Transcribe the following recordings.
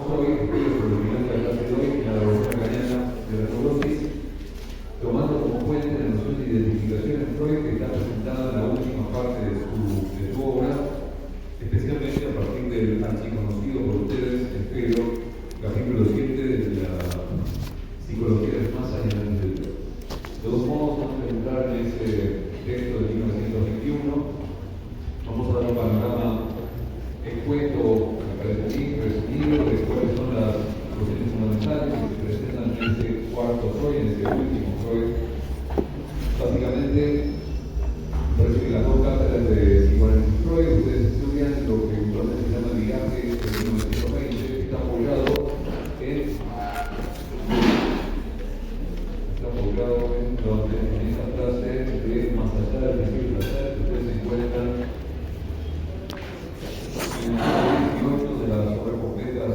Freud, estudios sobre el final de la clase de hoy y la evolución lacaniana de la neurosis, tomando como fuente la noción de identificación en Freud que está presentada en la última parte de su obra, especialmente a partir del archiconocido por ustedes, espero, capítulo 7 de la psicología del más allá del interior. De todos modos, vamos a entrar en ese texto de 1921. Vamos a dar un panorama escueto, me parece a mí, resumido de cuáles son las cuestiones fundamentales que se presentan en este cuarto Freud, en este último Freud. Básicamente, parece que las dos cátedras de psicoanálisis Freud, ustedes estudian lo que usualmente se llama el viaje de 1920, que está apoyado en esa frase de más allá del principio del placer, que ustedes se encuentran en el 18 de las obras completas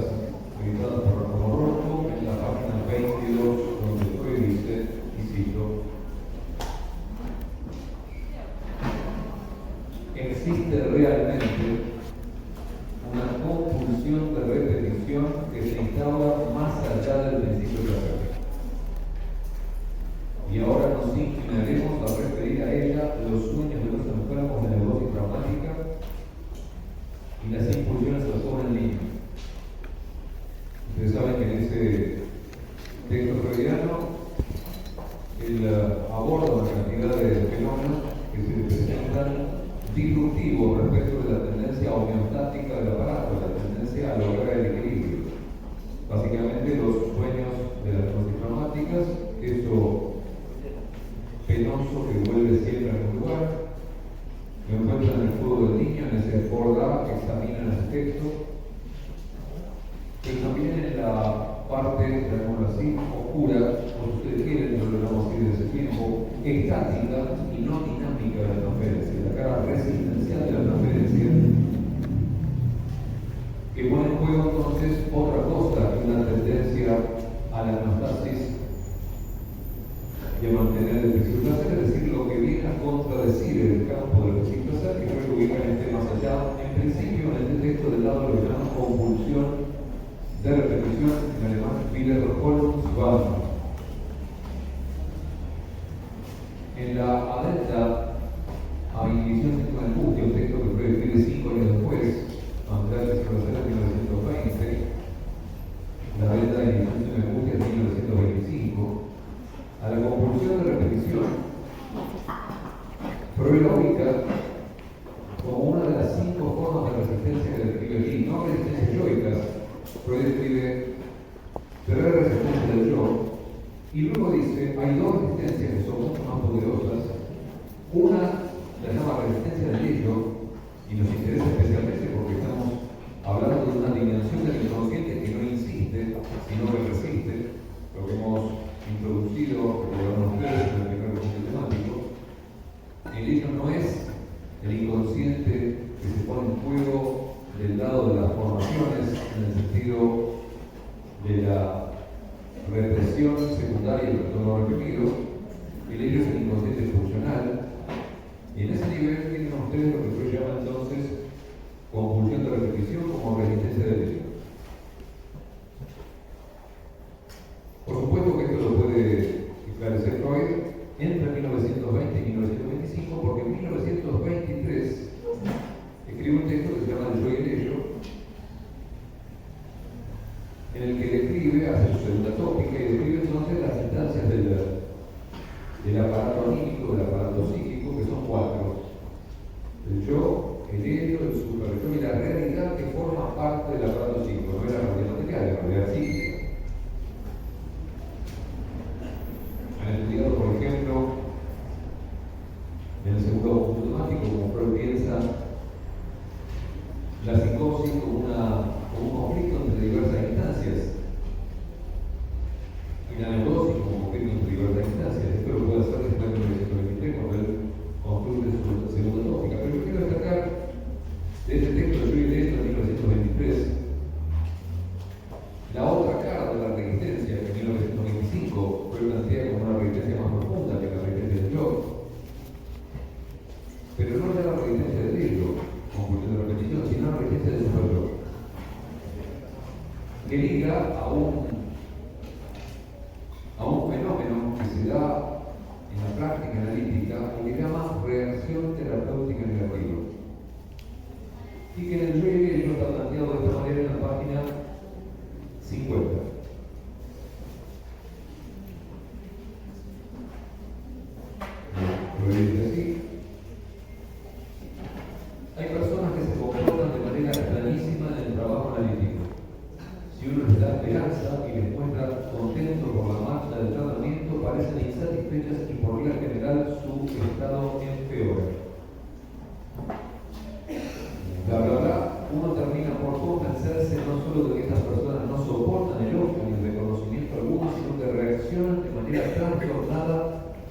editadas por Ramón Rojo, en la página 22, donde Freud dice, y cito: existe realmente una compulsión de repetición que se instaura más allá del principio del placer. Y ahora nos inclinaremos a referir a ella los sueños de los enfermos de neurosis traumática y las impulsiones a la joven niño. Ustedes saben que en ese texto freudiano él aborda una cantidad de fenómenos que se presentan disruptivos respecto de la tendencia homeostática del aparato, la tendencia a lograr el equilibrio. Básicamente los sueños de las neurosis traumáticas, eso penoso que vuelve siempre a un lugar, lo encuentran en el fuego del niño, en ese borda que examinan ese texto, pero también en la parte, digamos así, oscura, como ustedes quieren, yo lo vamos a decir desde ese tiempo, estática y no dinámica de la transferencia, la cara resistencial de la transferencia, que pone en juego entonces otra cosa que una tendencia a la anastasis y a mantener el principio placer, es decir, lo que viene a contradecir el campo del principio placer, que creo que ubica en este más allá, en principio en este texto del lado de lo que llaman compulsión de repetición, en alemán, Wiederholungswahn. En la adenda a inhibición de angustia, un texto que Freud escribe 5 años después, Andrea de Placer en 1920, la adenda a inhibición de angustia en 1925, a la compulsión de repetición, Freud la ubica como una de las 5 formas de resistencia que describe allí, no resistencias yoicas. Freud describe 3 resistencias del yo, y luego dice, hay 2 resistencias que son mucho más poderosas. Una la llama resistencia del ello, y nos interesa especialmente porque estamos hablando de una dimensión del inconsciente que no insiste, sino que resiste, lo que hemos introducido, recordaron ustedes en el primer curso temático. El ello no es el inconsciente que se pone en juego del lado de las formaciones, en el sentido de la represión secundaria del retorno reprimido. El ello es el inconsciente funcional, y en ese nivel tienen ustedes lo que se llama entonces compulsión de repetición como resistencia del ello. Por supuesto que esto lo puede esclarecer Freud entre 1920 y 1925, porque en 1923 escribe un texto que se llama El yo y el ello, en el que describe, hace su segunda tópica, y describe entonces las instancias del aparato anímico, del aparato psíquico, que son 4. El yo, el ello, el superyo y la realidad que forma parte del aparato psíquico, no es la realidad material, la realidad psíquica. Han estudiado, por ejemplo, en el segundo punto temático, como Freud piensa la psicosis como un conflicto entre diversas instancias, y la neurosis como un conflicto entre diversas instancias. Esto lo puede hacer después de 1923 cuando él concluye su segunda tópica. Pero yo quiero destacar de este texto de Yo y el ello de 1923 la otra cara de la resistencia que en 1925 fue planteada como una resistencia más profunda que la resistencia del yo, pero no ya la resistencia del ello, compulsión de repetición, sino la resistencia del superyo. que liga a un fenómeno que se da en la práctica analítica que se llama reacción terapéutica negativa. Y que en el Yoga yo está planteado de esta manera en la página 50. Lo dice así. Hay personas que se comportan de manera extrañísima en el trabajo analítico. Si uno les da esperanza y les muestra contento por la marcha del tratamiento, parecen insatisfechas y por regla general su estado empeora. Bla bla bla, uno termina por convencerse no solo de que estas personas no soportan el elogio ni el reconocimiento alguno, sino que reaccionan de manera trastornada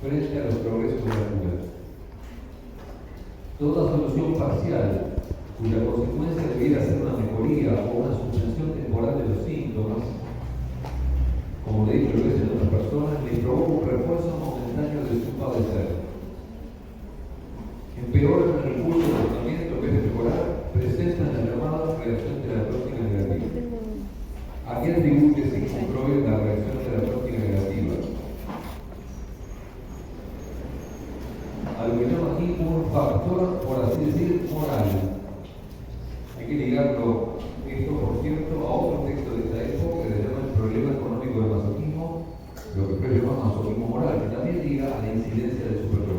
frente a los progresos de la cura. Toda solución parcial, cuya consecuencia debiera ser una mejoría o una suspensión temporal de los síntomas, como de hecho lo es en otras personas, le provoca un refuerzo momentáneo de su padecer. Empeoran el curso del tratamiento que es de mejorar, presentan la llamada reacción terapéutica negativa. ¿A qué atribuye Sigmund Freud la reacción terapéutica negativa? A lo que llama aquí un factor, por así decir, moral. Hay que ligarlo, esto por cierto, a otro texto de esta época que se llama el problema económico del masoquismo, lo que Freud llama masoquismo moral, que también liga a la incidencia del superyo.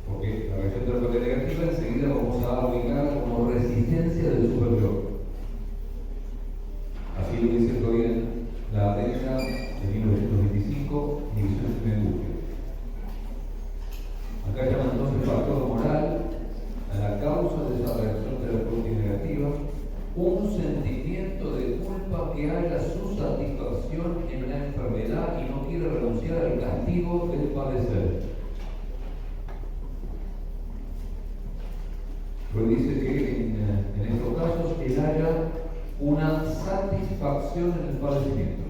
Porque la reacción terapéutica negativa enseguida vamos a ubicar como resistencia del superyo. Así lo dice Freud en la derecha de 1925, Divisiones de Angustia. Acá llaman entonces factor moral a la causa de esa reacción terapéutica negativa, un sentimiento de culpa que haya su satisfacción en la enfermedad y no quiere renunciar al castigo del padecer. Pero dice que en estos casos él haya una satisfacción en el padecimiento.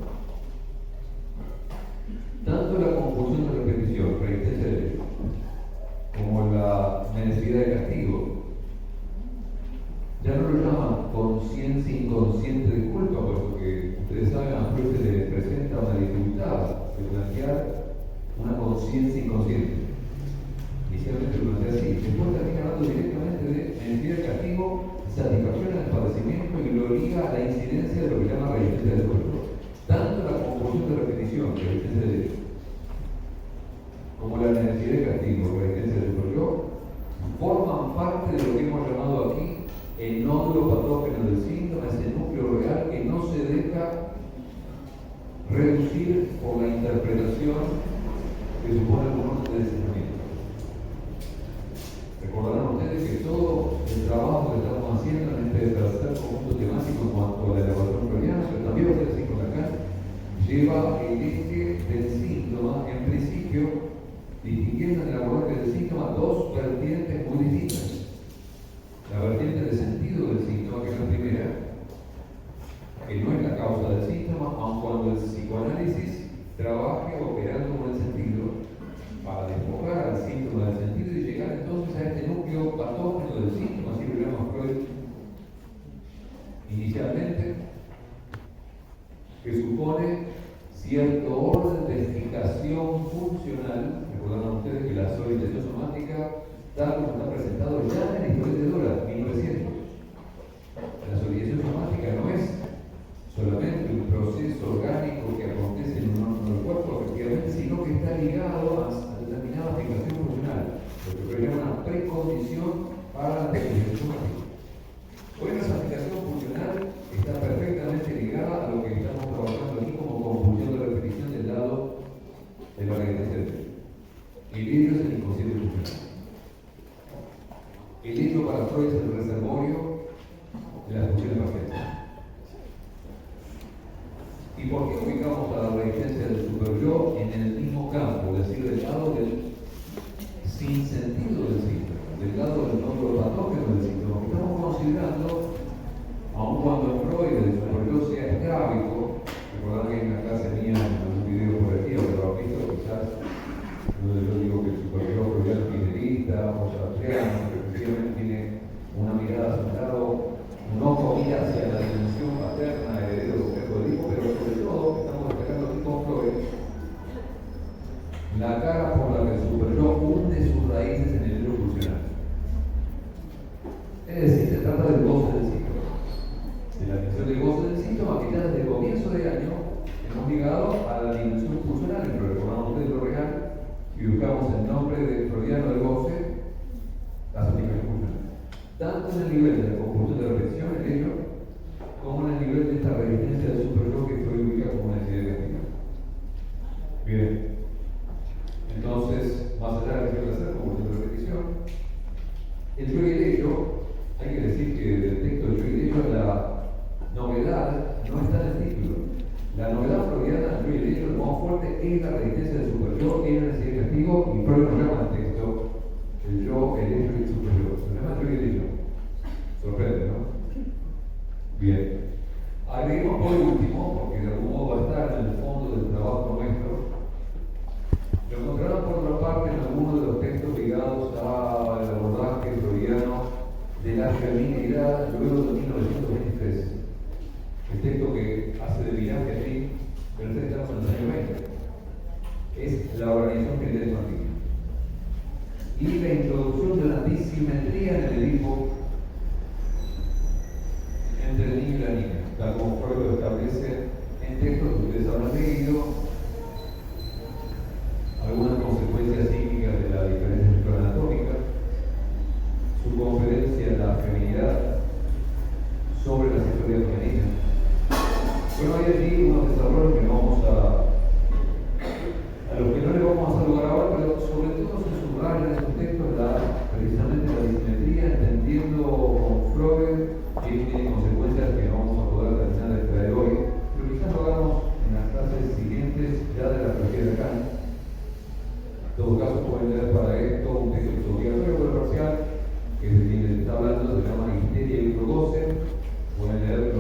Tanto la compulsión de repetición, resistencia del hecho, como la necesidad de castigo, ya no lo llaman conciencia inconsciente de culpa, porque ustedes saben, a Freud se le presenta una dificultad de plantear una conciencia inconsciente. Inicialmente lo plantea así, después termina hablando directamente de necesidad de castigo, satisfacción en el padecimiento y lo liga a la incidencia de lo que llama resistencia del cuerpo. Tanto la compulsión de repetición, resistencia del hecho, como la necesidad de castigo, resistencia del superyo, forman parte de lo que hemos llamado aquí el nódulo patógeno del síntoma, ese núcleo real que no se deja reducir por la interpretación que supone el momento de desenvolvimiento. Recordarán ustedes que todo el trabajo que estamos haciendo en este tercer conjunto temático en cuanto a la elaboración freudiana, pero también va a ser así con Lacan, lleva el eje del síntoma, en principio, distinguiendo en el abordaje del síntoma dos vertientes muy distintas. La vertiente de sentido del síntoma, que es la primera, que no es la causa del síntoma, aun cuando el psicoanálisis trabaje operando con el sentido para despojar al síntoma del sentido y llegar entonces a este núcleo patógeno del síntoma, así lo llama Freud inicialmente, que supone cierto orden de explicación funcional. Recordarán ustedes que la solidarización somática, tal como está presentado ya en el historial de Dora, 1900. La solidarización somática no es solamente un proceso orgánico que acontece en un órgano del cuerpo, efectivamente, sino que está ligado a determinada aplicación funcional, lo que sería una precondición para la solidarización somática. Hoy esa aplicación funcional está perfectamente ligada a lo que estamos trabajando aquí como compulsión de repetición del lado de la resistencia del hecho. El hecho es el inconsciente funcional. El hecho para Freud es el reservorio de la dimensión del goce del síntoma que ya desde el comienzo de año hemos llegado a la dimensión funcional, pero recordamos de lo real y buscamos el nombre de freudiano del goce, la satisfacción funcional. Tanto en el nivel de la compulsión de repetición, el hecho, como en el nivel de esta resistencia del superyo que Freud ubica como una necesidad de castigar. Bien. Entonces, más allá de lo que quiero hacer, compulsión de repetición, el yo y el hecho, hay que decir que del texto del yo y el hecho, la novedad no está en el título. La novedad freudiana del yo y el hecho, de modo fuerte, es la resistencia del superyo, es la necesidad de castigo, y Freud nos llama al texto el yo, el hecho y el superyo. Se llama el yo y el hecho. Sorprende, ¿no? Bien. Agreguemos por último, porque de algún modo va a estar en el fondo del trabajo nuestro, lo encontrarán por otra parte en algunos de los textos ligados al abordaje freudiano de la feminidad luego de 1923. El texto que hace de viaje allí, pero estamos en los años 20, es la organización genital infantil. Y la introducción de la disimetría en el Edipo entre el niño y la niña, tal como Freud lo establece en textos que ustedes habrán leído, algunas consecuencias psíquicas de la diferencia microanatómica, su conferencia en la feminidad sobre la sexualidad femenina. Bueno, hay allí unos desarrollos que vamos a los que no le vamos a hacer lugar ahora, pero sobre todo se subraya en esos textos precisamente la disimetría, entendiendo con Freud que tiene consecuencias que no vamos a poder terminar de extraer hoy, pero quizás lo hagamos en las clases siguientes ya de la teología de Kant. En todo caso, pueden leer para esto un texto obligatorio o parcial, que es de quien está hablando, se llama Histeria y Goce. Pueden leer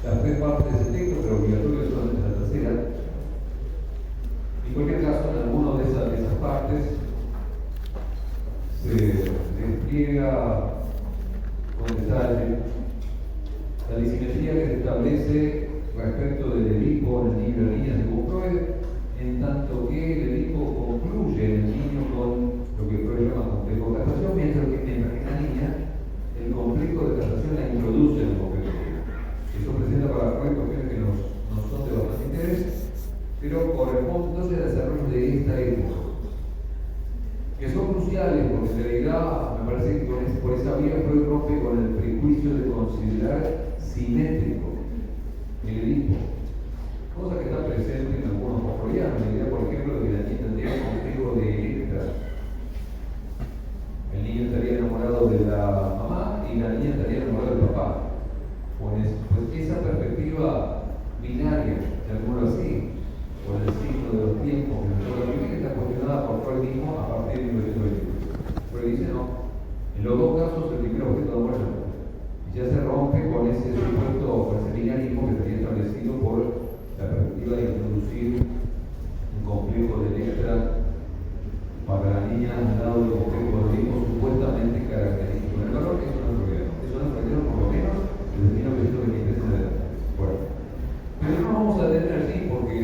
las tres partes de ese texto, pero obligatorio es solamente la tercera. En cualquier caso, en alguna de esas partes se despliega con detalle la disimetría que se establece respecto del Edipo en el niño y la niña según Freud, en tanto que el Edipo concluye en el niño con lo que Freud llama complejo de castración, mientras que en la niña el complejo de castración la introduce en el complejo. Eso presenta para Freud cuestiones que nos son de bastante interés, pero corresponde entonces al desarrollo de esta época, que son cruciales porque en realidad me parece que por esa vía Freud rompe con el prejuicio de considerar simétrico el Edipo, cosa que está presente en algunos freudianos. La idea, por ejemplo, de que la niña tendría un complejo de Electra. El niño estaría enamorado de la mamá y la niña estaría enamorada del papá. Pues esa perspectiva binaria, llamémoslo así, por el signo de los tiempos que nos toca vivir, está cuestionada por Freud mismo a partir de 1920. Freud dice no, en los dos casos el primer objeto de amor es la mujer. Y ya se rompe con ese supuesto, con ese binarismo que se había establecido por la perspectiva de introducir un complejo de Electra para la niña al lado del complejo de Edipo supuestamente característico. En el valor que eso no es freudiano. Eso no es freudiano por lo menos desde 1923 en adelante. Bueno, pero no nos vamos a detener allí porque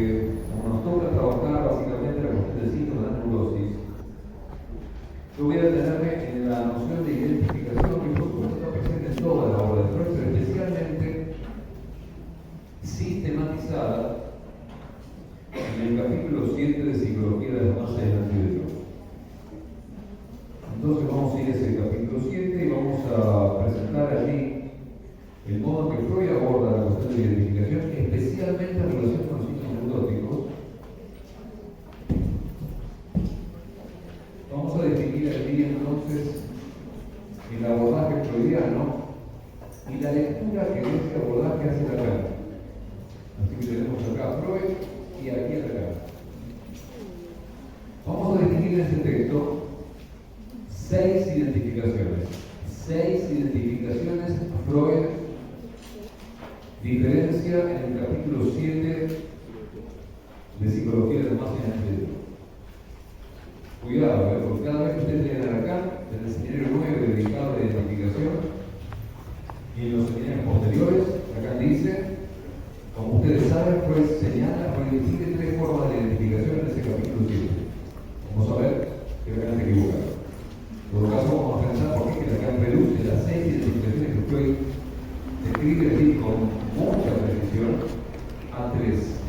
como nos toca trabajar básicamente la cuestión del signo de la neurosis, yo voy a detenerme en la noción de identificación que por supuesto está presente en toda la obra de Freud, pero especialmente sistematizada en el capítulo 7 de Psicología de la Masa y el Antiderecho. Entonces vamos a ir a ese capítulo 7 y vamos a presentar allí el modo en que Freud aborda la cuestión de identificación, especialmente en relación con los signos neuróticos. Vamos a definir allí entonces el abordaje freudiano y la lectura que ese abordaje hace la Kant. Así que tenemos acá Freud y aquí acá. Vamos a definir en este texto 6 identificaciones. 6 identificaciones Freud diferencia en el capítulo 7 de Psicología de la Masa y el Antiderecho. Cuidado, porque cada vez que ustedes llegan acá, en el seminario 9 dedicado a la identificación, y en los seminarios posteriores, acá dice, como ustedes saben, Freud señala, Freud distingue 3 formas de identificación en ese capítulo 7. Vamos a ver que realmente equivocado. En todo caso, vamos a pensar por qué Lacan reduce las 6 identificaciones que Freud describe así con mucha precisión a tres.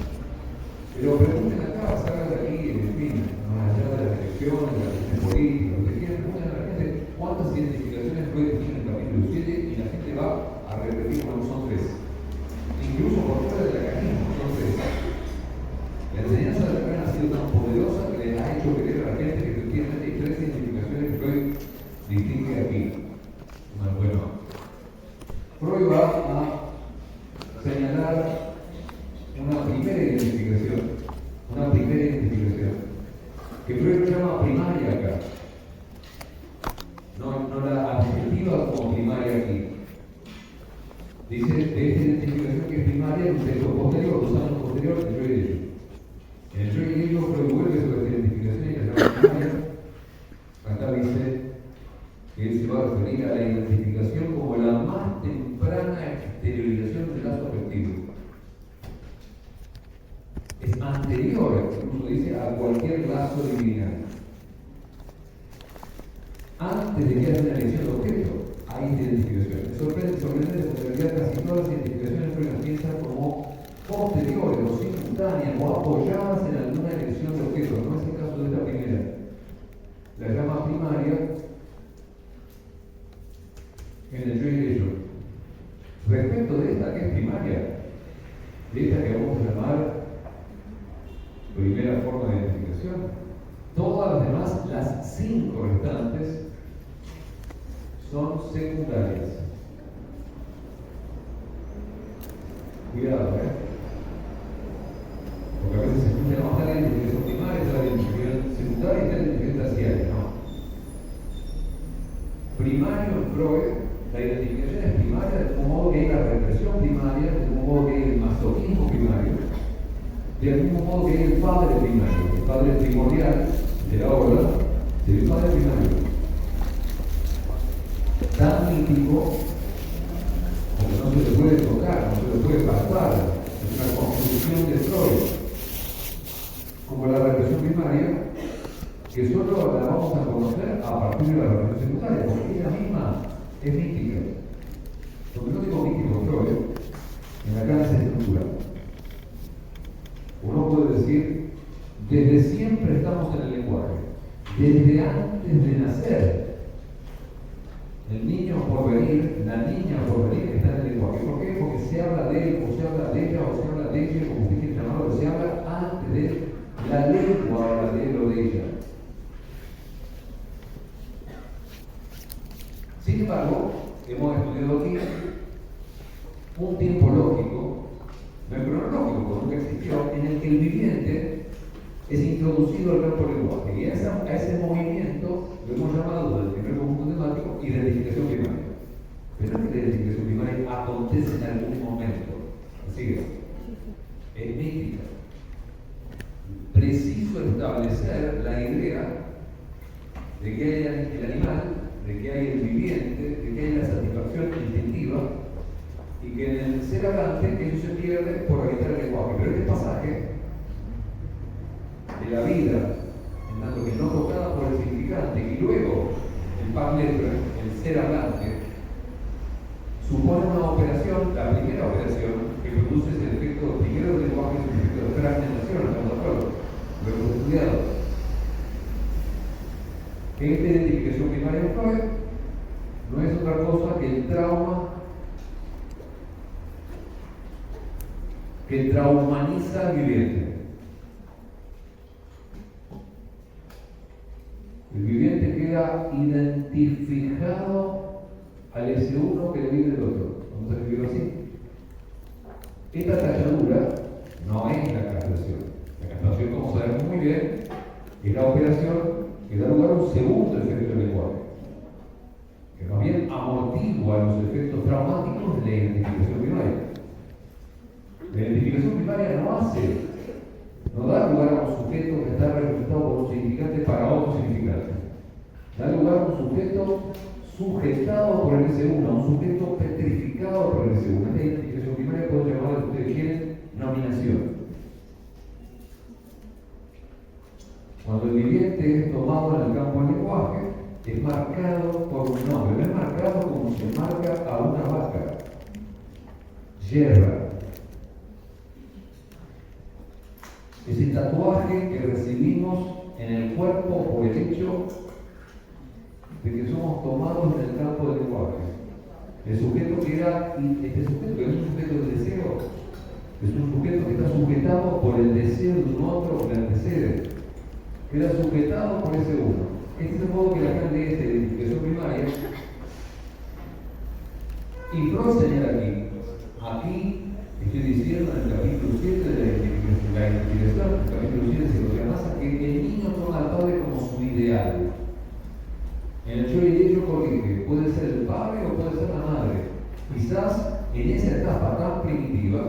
Pero pregunten acá, salgan de aquí, en fin, más allá de las elecciones, de la cuestión política, lo que quieran, pregunten a la gente cuántas identificaciones puede definir en el capítulo 7 y la gente va a repetir cuando son tres. Incluso por fuera del mecanismo, son tres. La enseñanza de la Freud ha sido tan poderosa que les ha hecho creer a la gente que efectivamente hay tres identificaciones que Freud distingue aquí. Bueno, Freud va a señalar una primera identificación, que Freud llama primaria acá. No la adjetiva como primaria aquí. Dice de esta identificación que es primaria en un texto posterior, 2 años posterior, el Yo y Ello. En el Yo y Ello, Freud vuelve sobre esta identificación y la llama primaria. Acá dice que él se va a referir a la identificación como la más temprana exteriorización del lazo afectivo. Es anterior, incluso dice, a cualquier lazo liminal. Antes de que haya una elección de objeto, hay identificaciones. Sorprende porque en realidad casi todas las identificaciones Freud las piensa como posteriores o simultáneas o apoyadas en alguna elección de objeto. No es el caso de esta primera. La llama primaria en el Yo y Ello. Respecto de esta que es primaria, de esta que vamos a llamar primera forma de identificación, todas las demás, las 5 restantes, son secundarias. Cuidado, porque a veces se escucha, no, está la identificación primaria, está la identificación secundaria y está la identificación terciaria. No. Primario en Freud, la identificación es primaria, de un modo que hay la represión primaria, de un modo que hay el masoquismo primario, de algún modo que hay el padre primario, el padre primordial de la obra, del padre primario. Tan mítico como no se le puede tocar, no se le puede pasar, es una construcción de Freud, como la represión primaria, que solo la vamos a conocer a partir de la represión secundaria, porque ella misma es mística. Porque no digo místico Freud, en la clase de estructura. Uno puede decir, desde siempre estamos en el lenguaje, desde antes de nacer. El niño por venir, la niña por venir está en el lenguaje. ¿Por qué? Porque se habla de él, o se habla de ella, o se habla de ella, como usted quiere llamarlo, se habla antes de él. La lengua habla de él o de ella. Sin embargo, hemos estudiado aquí un tiempo lógico, no es cronológico, porque nunca existió, en el que el viviente es introducido al campo del lenguaje. Y a ese movimiento lo hemos llamado del primer conjunto temático identificación primaria. Pero no es que la identificación primaria acontece en algún momento. Así es mística. Preciso establecer la idea de que hay el animal, de que hay el viviente, de que hay la satisfacción instintiva y que en el ser hablante eso se pierde por habitar el lenguaje. Pero este pasaje de la vida, en tanto que no tocada por el significante, y luego el par letra, el ser hablante, supone una operación, la primera operación, que produce ese efecto primero del lenguaje, ese efecto de fragmentación, estamos de acuerdo, lo hemos estudiado. Esta identificación primaria en Freud no es otra cosa que el trauma que traumaniza al viviente. El viviente queda identificado al S1 que le vive el otro. Vamos a escribirlo así. Esta tachadura no es la castración. La castración, como sabemos muy bien, es la operación que da lugar a un segundo efecto del lenguaje, que más bien amortigua los efectos traumáticos de la identificación primaria. La identificación primaria no da lugar a un sujeto que está representado por un significante para otro significante. Da lugar a un sujeto sujetado por el S1, a un sujeto petrificado por el S1. Esta identificación primaria puede llamarla, si ustedes quieren, nominación. Cuando el viviente es tomado en el campo del lenguaje, es marcado por un nombre. No es marcado como se marca a una vaca. yerra. Ese tatuaje que recibimos en el cuerpo por el hecho de que somos tomados en el campo del lenguaje. El sujeto que era, este sujeto que no es un sujeto de deseo, es un sujeto que está sujetado por el deseo de un otro que le antecede, queda sujetado por ese uno. Este es el modo que Lacan lee esta identificación primaria. Y Freud señala aquí estoy diciendo en el capítulo 7 de la identificación, el capítulo 7 se lo llama que el niño toma al padre como su ideal. En el yo y el ello corrige, puede ser el padre o puede ser la madre. Quizás en esa etapa tan primitiva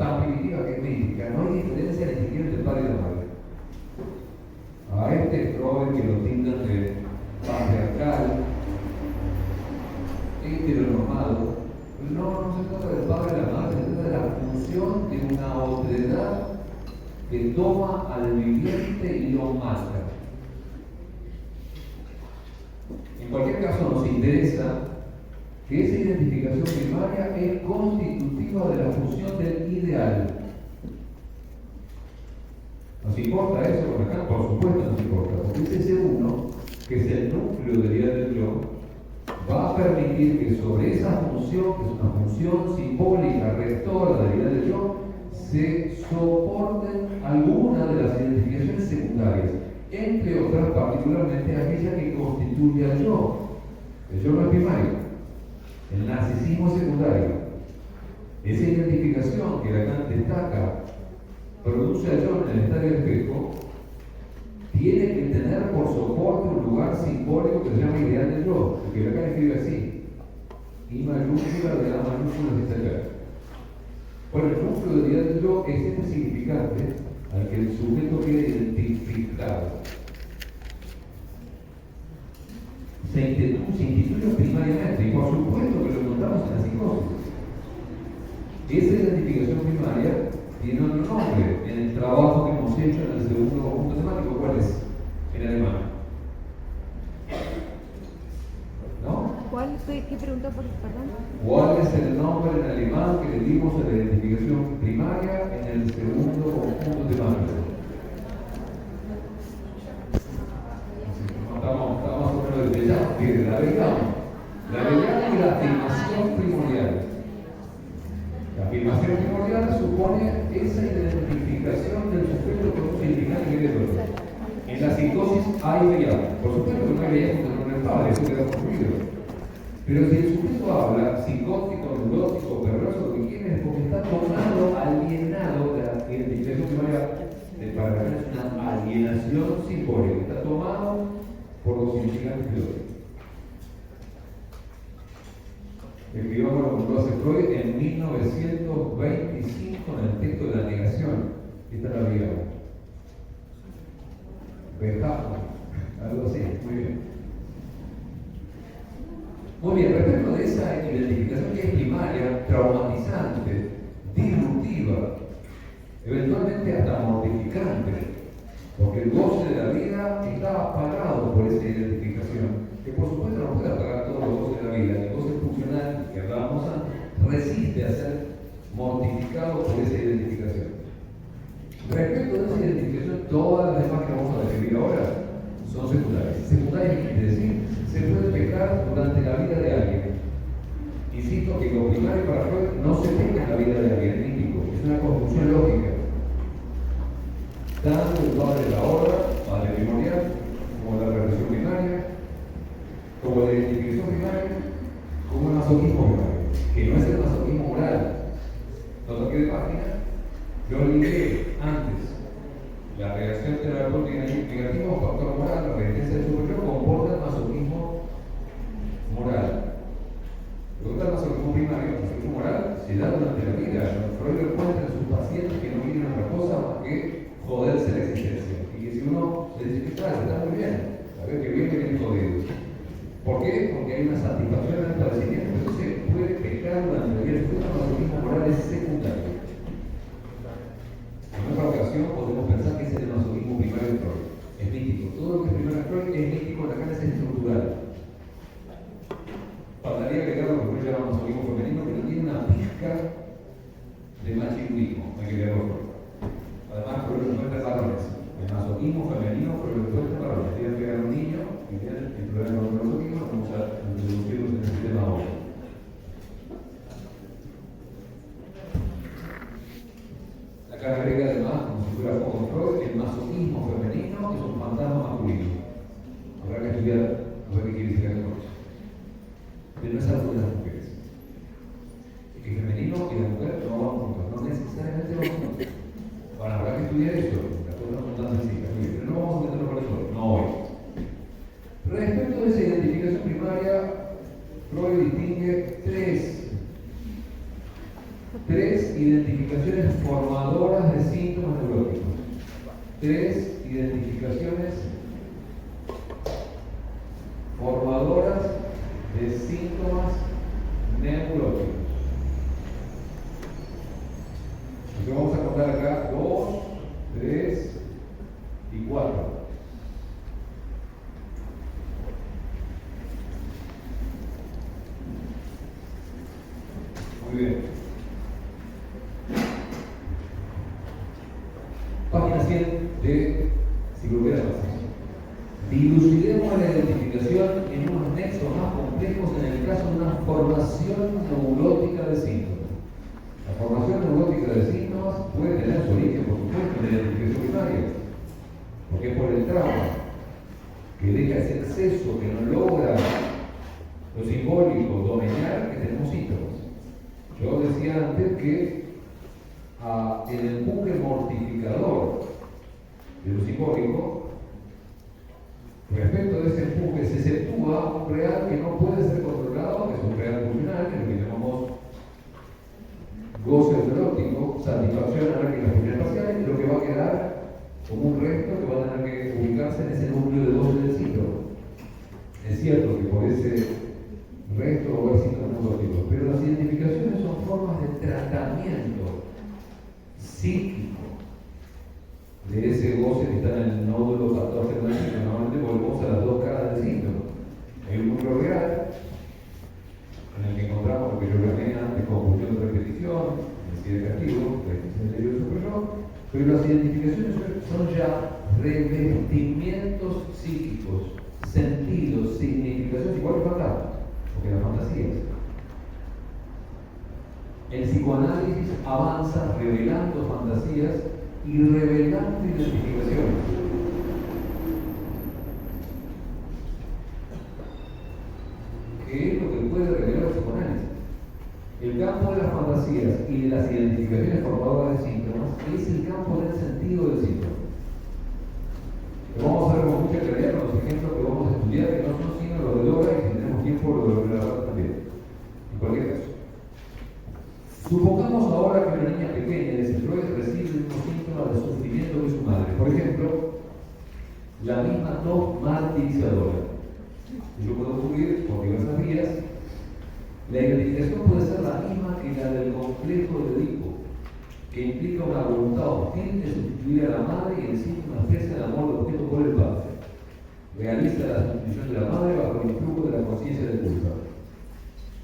que es mística, no hay diferencia ni siquiera entre el padre y la madre. A este Freud que lo tildan de patriarcal, heteronormado, no se trata del padre y la madre, se trata de la función de una otredad que toma al viviente y lo mata. En cualquier caso, nos interesa que esa identificación primaria es constitutiva de la función del ideal. ¿Nos importa eso por acá? Por supuesto nos importa, porque es ese uno, que es el núcleo del ideal del yo, va a permitir que sobre esa función, que es una función simbólica, rectora del ideal del yo, se soporten algunas de las identificaciones secundarias, entre otras particularmente aquella que constituye al yo. El yo no es primario, el narcisismo es secundario. Esa identificación que Lacan destaca produce al yo en el estadio del espejo, tiene que tener por soporte un lugar simbólico que se llama ideal del yo, que Lacan escribe así: I mayúscula de la mayúscula de acá. Bueno, el núcleo del ideal del yo es este significante al que el sujeto queda identificado. Se instituye primariamente, y por supuesto que lo encontramos en la psicosis. Esa identificación primaria tiene otro nombre en el trabajo que hemos hecho en el segundo conjunto temático. ¿Cuál es? En alemán. ¿No? ¿Qué preguntó por perdón? ¿Cuál es el nombre en alemán que le dimos a la identificación primaria en el segundo conjunto temático? Estamos hablando de ya, la veíamos. La veíamos y la afirmación primordial. La afirmación primordial supone esa identificación del sujeto con un significante que otro. En la psicosis hay veíamos. Por supuesto que no hay veíamos porque no es padre, eso queda construido. Pero si el sujeto habla psicótico, neurótico, perverso, lo que quiere es porque está tomado, alienado de la identificación primaria para que es una alienación simbólica, está tomado por los significantes de otro. Escribamos lo que lo hace Freud en 1925 en el texto de la negación. Esta la veíamos. Algo así, muy bien. Muy bien, respecto de esa identificación que es primaria, traumatizante, disruptiva, eventualmente hasta mortificante, porque el goce de la vida está apagado por esa identificación, que por supuesto no puede apagar todos los goces de la vida. El goce funcional que hablábamos antes resiste a ser mortificado por esa identificación. Respecto de esa identificación, todas las demás que vamos a describir ahora son secundarias. Secundarias quiere decir, se puede pecar durante la vida de alguien. Insisto que lo primario para Freud no se peca en la vida de alguien, es mítico, es una construcción lógica. Tanto el padre de la obra, padre primordial, como la relación primaria, como la identificación primaria, como el masoquismo primario, que no es el masoquismo moral. No toque de página, yo ligué antes. La reacción terapéutica negativa o factor moral, la resistencia del superior, comporta el masoquismo moral. Lo que es el masoquismo primario, el masoquismo moral, se da durante la vida. Freud encuentra en sus pacientes que no quieren otra cosa más que joderse la existencia. Y que si uno le dice que está muy bien, a ver que bien que viene jodido. ¿Por qué? Porque hay una satisfacción en el padecimiento. Entonces puede pecar durante la vida. El masoquismo moral es secundario. En otra ocasión podemos pensar que ese es el masoquismo primario de Freud. Es mítico. Todo lo que es primero de Freud es mítico, la cara es estructural. Faltaría agregar lo que Freud llama masoquismo femenino, que no tiene una pizca de machiruismo, hay que leerlo. Además, por eso encuentra varones. El masoquismo femenino, por eso encuentra varones. Tienen que pegar a un niño y tienen el problema con el masoquismo, vamos a introducirlos en el sistema ahora. Acá agrega además, como si fuera poco Freud, el masoquismo femenino es un fantasma masculino. Habrá que estudiar a ver qué quiere decir con eso. Pero no es algo de las mujeres. Es que el femenino y la mujer no van juntos, no necesariamente van juntos. Bueno, habrá que estudiar eso, las cosas no son tan sencillas, pero no vamos a meterlo por eso, no hoy. Respecto de esa identificación primaria, Freud distingue tres identificaciones formadoras de síntomas neuróticos. Tres identificaciones formadoras de síntomas neuróticos. Entonces vamos a contar acá 2, 3 y 4. Muy bien. Página 100 de Psicología de la Paz. Dilucidemos la identificación en unos nexos más complejos en el caso de una formación neurótica de síntomas. La formación neurótica de síntomas puede tener su origen, por supuesto, en la identificación primaria, porque es por el trauma que deja ese exceso que no logra lo simbólico dominar que tenemos síntomas. Yo decía antes que el empuje mortificador de lo simbólico, respecto de ese empuje se exceptúa un real que no puede ser controlado, que es un real funcional, que es lo que llamamos goce neurótico, satisfacción anárquica funcional parcial, y lo que va a quedar como un resto que va a tener que ubicarse en ese núcleo de goce del síndrome. Es cierto que por ese resto va a haber síntomas neuróticos, pero las identificaciones son formas de tratamiento psíquico de ese goce que está en el nódulo 14 del síntoma. Normalmente volvemos a las dos caras del síntoma. Hay un núcleo real en el que encontramos lo que yo llamé antes confusión de repetición, necesidad de castigo, la existencia interior del superyo, pero las identificaciones son ya revestimientos psíquicos, sentidos, significaciones igual que fantasmas, porque las fantasías. El psicoanálisis avanza revelando fantasías y revelando identificaciones. ¿Qué es lo que puede revelar el psicoanálisis? El campo de las fantasías y de las identificaciones formadoras de síntomas es el campo del sentido del síntoma. Lo vamos a ver con mucha claridad con los ejemplos que vamos a estudiar, que no son sino los de Dora, y si tenemos tiempo lo de la también. En cualquier caso. Supongamos ahora que una niña pequeña, dice Freud, recibe unos síntomas de sufrimiento de su madre. Por ejemplo, la misma tos martirizadora. Yo puedo ocurrir por diversas vías. La identificación puede ser la misma que la del complejo de Edipo, que implica una voluntad hostil de sustituir a la madre y el síntoma expresa el amor de objeto por el padre. Realiza la sustitución de la madre bajo el influjo de la conciencia de culpa.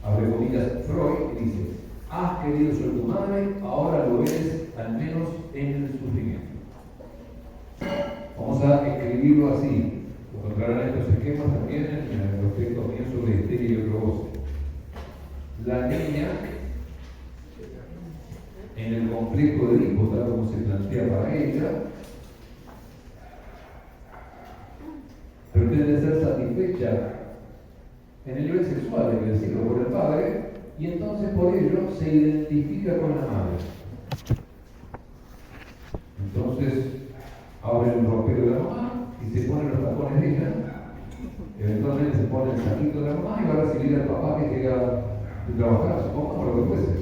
Abre comillas Freud y dice: has querido ser tu madre, ahora lo eres al menos en el sufrimiento. Vamos a escribirlo así. Encontrarán estos esquemas también en los textos míos sobre histeria y otro goce. La niña, en el complejo de Edipo, tal como se plantea para ella, pretende ser satisfecha en el nivel sexual, hay que decirlo, por el padre, y entonces por ello se identifica con la madre. Entonces abre el ropero de la mamá y se pone los tacones de ella, eventualmente se pone el saquito de la mamá y va a recibir al papá que llega de trabajar, supongo, lo que fuese.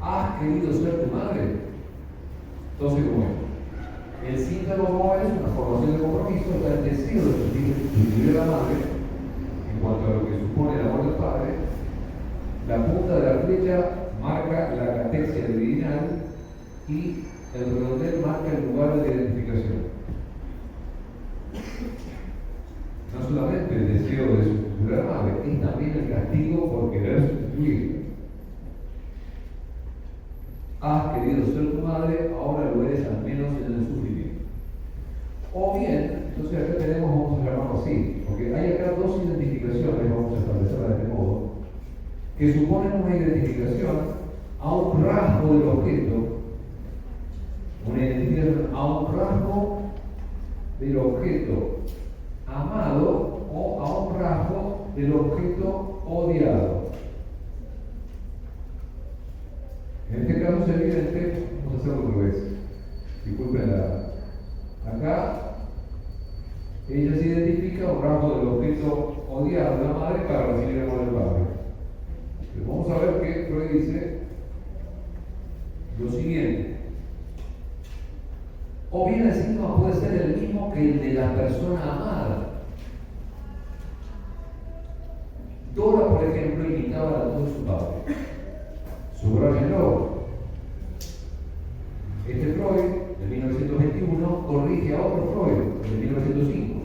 ¿Has querido ser tu madre? Entonces, como el síntoma es una formación de compromiso, está el deseo de sustituir a la madre en cuanto a lo que supone el amor del padre. La punta de la flecha marca la catexia libidinal y el redondel marca el lugar de identificación. No solamente el deseo de sustituir a la madre, es también el castigo por querer sustituir. has querido ser tu madre, ahora lo eres al menos en el sufrimiento. O bien, entonces acá tenemos, vamos a llamarlo así, porque hay acá dos identificaciones, vamos a establecerlas de este modo, que suponen una identificación a un rasgo del objeto, una identificación a un rasgo del objeto amado o a un rasgo del objeto odiado. En este caso es evidente, vamos a hacerlo al revés. Disculpen acá ella se identifica un rasgo del objeto odiado de la madre para recibir el amor del padre. Pero vamos a ver que Freud dice lo siguiente. O bien el síntoma puede ser el mismo que el de la persona amada. Dora, por ejemplo, imitaba la voz de su padre. Subrayenlo. Este Freud, de 1921, corrige a otro Freud, de 1905.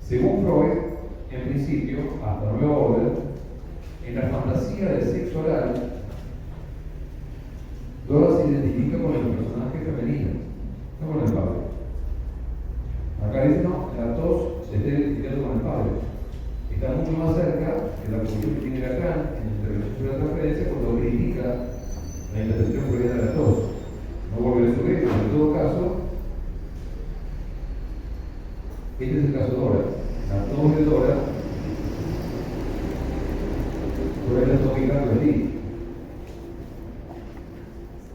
Según Freud, en principio, hasta nueva orden, en la fantasía del sexo oral, Dora se identifica con el personaje femenino, no con el padre. Acá dice, no, la tos se está identificando con el padre. Está mucho más cerca de la posición que tiene Lacan en la intervención sobre la transferencia cuando critica la interpretación freudiana de la tos. No vuelve a subir, pero en todo caso, este es el caso de Dora. La tos de Dora la está ubicando allí.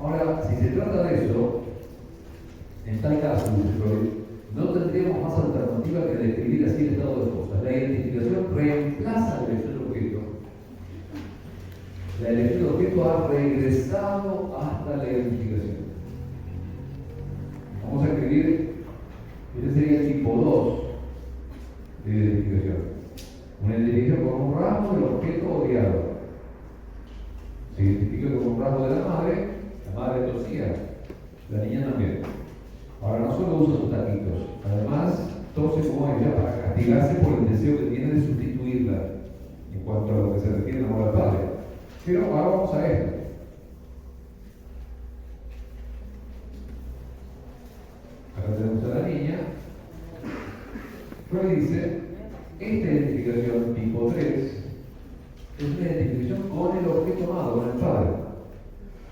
Ahora, si se trata de eso, en tal caso, dice Freud, no tendríamos más alternativa que describir así el estado de cosas. La identificación reemplaza la elección de objeto. La elección de objeto ha regresado hasta la identificación. Vamos a escribir, este sería el tipo 2 de identificación. Una identificación con un rasgo del objeto odiado. Se identifica con un rasgo de la madre tosía, la niña también. Ahora no solo usa sus taquitos, además tose como ella para castigarse por el deseo que tiene de sustituirla en cuanto a lo que se refiere al amor al padre. Pero ahora vamos a esto. Acá tenemos a la niña. Freud dice, esta identificación tipo 3 es una identificación con el objeto amado, con el padre.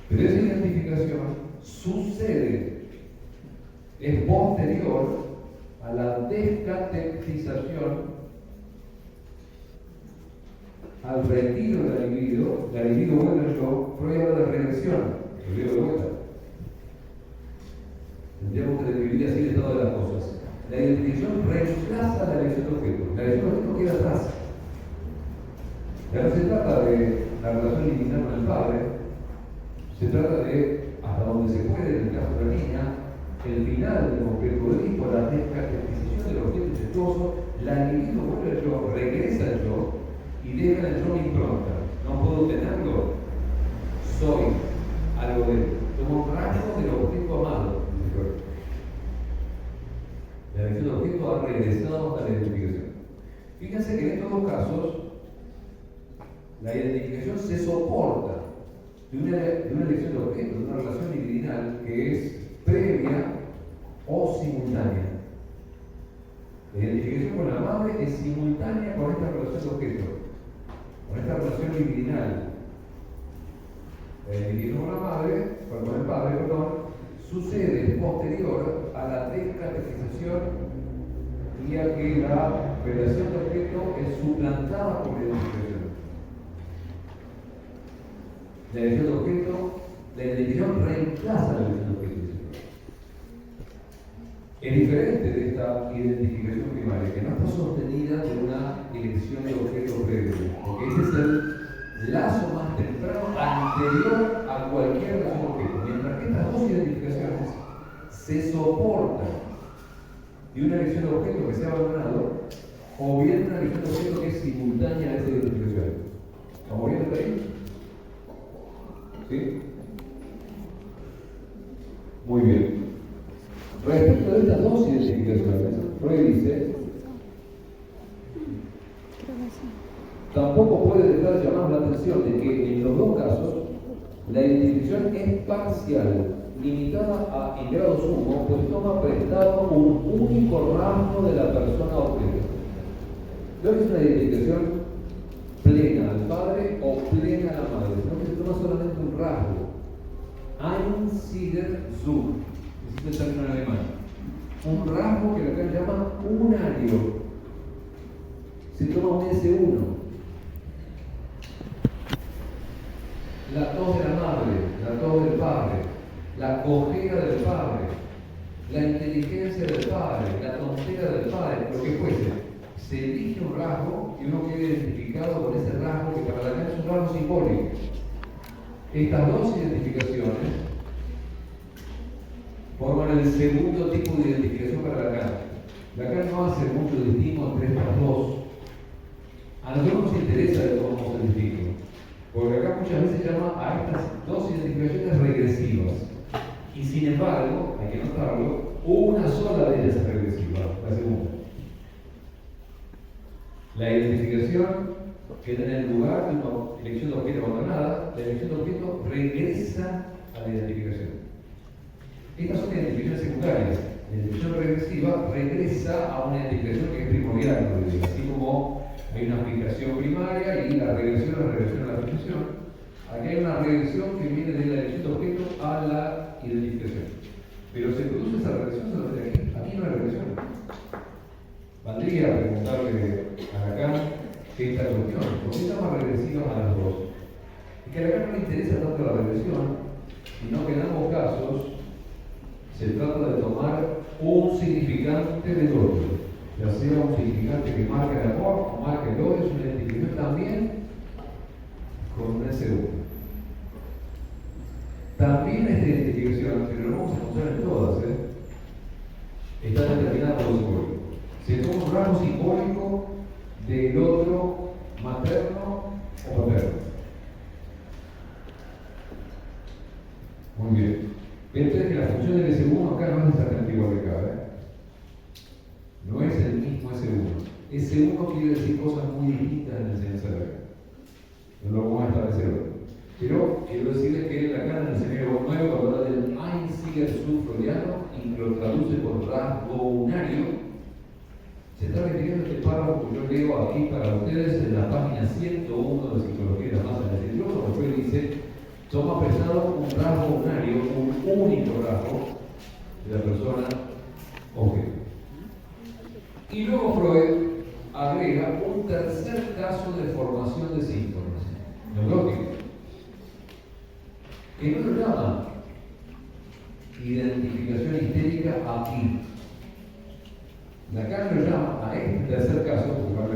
Pero esa identificación sucede, es posterior a la descatequización, al retiro de la libido vuelve al yo. Freud habla de regresión, lo digo de vuelta. Tendríamos que describir así el estado de las cosas. La identificación reemplaza la elección de objeto. La elección de objeto queda atrás. Ya no se trata de la relación limitada con el padre, se trata de, hasta donde se puede, en el caso de la niña, el final del complejo de Edipo, la descaracterización del objeto incestuoso, la libido vuelve al yo, regresa al yo y deja el yo mi impronta. No puedo tenerlo, soy algo de él. Como un rasgo del objeto amado. La elección del objeto ha regresado hasta la identificación. Fíjense que en estos dos casos, la identificación se soporta de una elección de objeto, de una relación libidinal que es previa o simultánea. La identificación con la madre es simultánea con esta relación de objeto, con esta relación libidinal. La identificación con la madre, con el padre, sucede posterior a la descatequización y a que la relación de objeto es suplantada por la identificación. La elección de objeto, la identificación reemplaza la elección de objeto. Es diferente de esta identificación primaria, que no está sostenida por una elección de objeto previo, porque ese es el lazo más temprano anterior a cualquier relación de objeto, mientras que estas dos identificaciones se soportan de una elección de objeto que se ha abandonado, o bien una elección de objeto que es simultánea a esa identificación. ¿Estamos viendo ahí? ¿Sí? Muy bien. Respecto de estas dos identificaciones, Freud dice, tampoco puede dejar de llamar la atención de que en los dos casos La identificación es parcial, limitada en grado sumo, pues toma prestado un único rasgo de la persona objeto. No es una identificación plena al padre o plena a la madre, sino que se toma solamente un rasgo. Einziger Zug, es el término en alemán. Un rasgo que acá llama unario. Se toma un S1. La tos de la madre, la tos del padre, la cojera del padre, la inteligencia del padre, la tontera del padre, lo que fuese. Se elige un rasgo y uno queda identificado con ese rasgo que para Lacan es un rasgo simbólico. Estas dos identificaciones forman el segundo tipo de identificación para Lacan. Lacan no hace mucho distingo entre estas dos. A nosotros nos interesa de cómo se identifican, porque acá muchas veces llama a estas dos identificaciones regresivas. Y sin embargo, hay que notarlo, una sola de ellas es regresiva, la segunda. La identificación que tiene el lugar de una elección de objeto abandonada, la elección de objeto regresa a la identificación. Estas son identificaciones secundarias. La identificación regresiva regresa a una identificación que es primordial, así como hay una fijación primaria y la regresión a la fijación. Aquí hay una regresión que viene de la elección de objeto a la identificación. Pero se produce esa regresión solamente aquí. Aquí no hay regresión. Valdría preguntarle a Lacan esta cuestión, ¿por qué llama regresiva a las dos? Y que a Lacan no le interesa tanto la regresión, sino que en ambos casos se trata de tomar un significante del otro, ya sea un significante que marca el amor o marca el odio, es una identificación también con un S1. También esta identificación, pero lo vamos a encontrar en todas, está determinada por lo simbólico. Se toma un rasgo simbólico del otro materno o paterno. Muy bien. Entonces que la función del S1 acá no es exactamente igual de acá, no es el mismo S1. S1 quiere decir cosas muy distintas en la enseñanza de Lacan. No lo vamos a establecer hoy. Pero quiero decirles que Lacan en el seminario 9, cuando habla del Einziger Zug freudiano y lo traduce por rasgo unario, se está refiriendo a este párrafo que yo leo aquí para ustedes en la página 101 de Psicología de la Masa del Cerebro, después dice: toma prestado un rasgo unario, un único rasgo de la persona objeto. Y luego Freud agrega un tercer caso de formación de síntomas neuróticos, que no lo llama identificación histérica aquí. Lacan lo llama a este tercer caso, porque para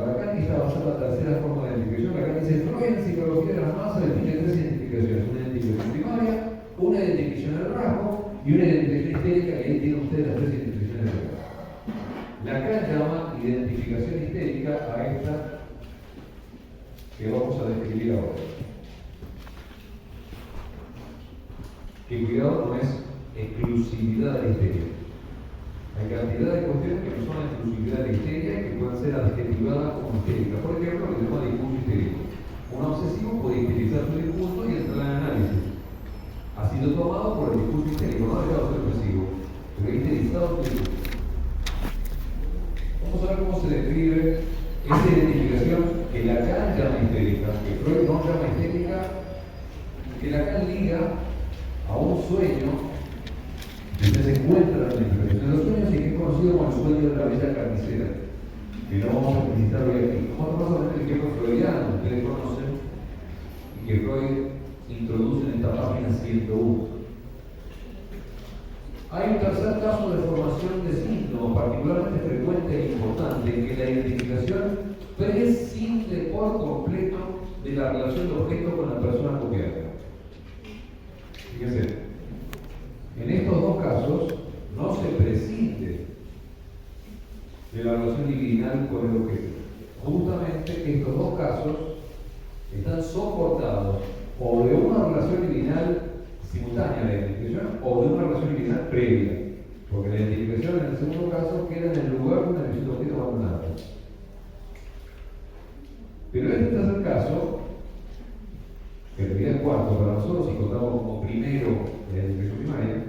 Lacan esta va a ser la tercera forma de identificación. Lacan dice: Freud en Psicología de la Masa define tres identificaciones: una identificación primaria, una identificación del rasgo y una identificación histérica, y ahí tienen ustedes las tres identificaciones del rasgo. Lacan llama identificación histérica a esta que vamos a describir ahora. Que cuidado, no es exclusividad de la histeria. Hay cantidad de cuestiones que no son la exclusividad de la histeria y que pueden ser adjetivadas como histéricas. Por ejemplo, lo que se llama discurso histérico. Un obsesivo puede histerizar su discurso y entrar en análisis. Ha sido tomado por el discurso histérico, no ha dejado de ser obsesivo, pero ha histerizado su discurso. Vamos a ver cómo se describe esa identificación que Lacan llama histérica, que Freud no llama histérica, que Lacan liga a un sueño que se encuentra en la identificación de los sueños y que es conocido como el sueño de la bella carnicera, que no vamos a visitar hoy aquí. Vamos a ver el ejemplo freudiano, ustedes conocen, y que Freud introduce en esta página 101. Hay un tercer caso de formación de síntomas particularmente frecuente e importante, en que la identificación prescinde por completo de la relación de objeto con la persona copiada. Fíjense, en estos dos casos no se prescinde de la relación libidinal con el objeto. Justamente estos dos casos están soportados o de una relación libidinal simultánea a la identificación o de una relación libidinal previa, porque la identificación en el segundo caso queda en el lugar de una elección de objeto abandonada. Pero en este tercer caso que en realidad es cuarto para nosotros y contamos como primero de la educación primaria,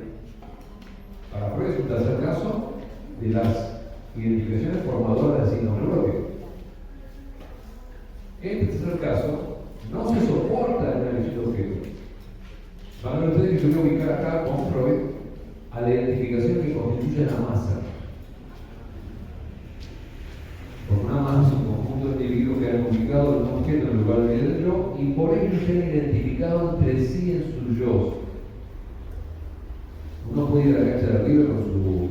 para Freud es un tercer caso de las identificaciones formadoras del signo neurótico. Este tercer caso no se soporta en la elección de objetos. Van a ver ustedes que yo voy a ubicar acá con Freud a la identificación que constituye la masa. Porque una masa es un conjunto de individuos que han ubicado en un objeto en lugar del yo y por ello se han identificado entre sí en su yo. Uno puede ir a la cancha de arriba con su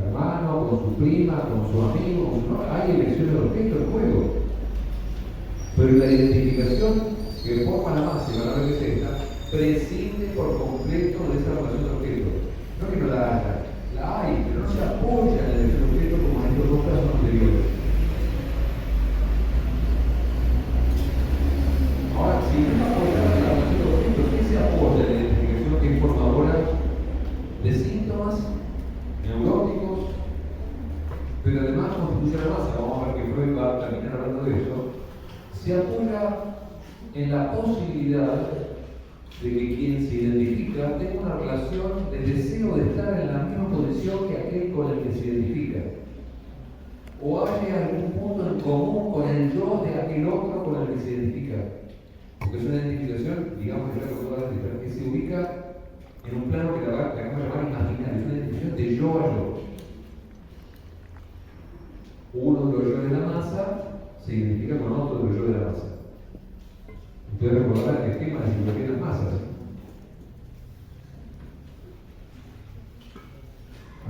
hermano, con su prima, con su amigo, ¿no? Hay elecciones de objetos en juego. Pero la identificación que forma la masa y van a ver que es esta, prescinde por completo de esa relación de objetos. No que no la haya, la hay, pero no se apoya en la elección de objetos como en estos dos casos anteriores. Ahora, si no apoya en la relación de objetos, ¿qué se apoya en la identificación que es formadora de síntomas neuróticos? Pero además constituye la masa, vamos a ver que Freud va a terminar hablando de eso. Se apoya en la posibilidad de que quien se identifica tenga una relación de deseo de estar en la misma posición que aquel con el que se identifica, o haya algún punto en común con el yo de aquel otro con el que se identifica, porque es una identificación, digamos que se ubica en un plano que la vamos a llamar imaginario, es una identificación de yo a yo. Uno de los yo de la masa se identifica con otro de los yo de la masa. Ustedes recordarán que el esquema de simbología de las masas.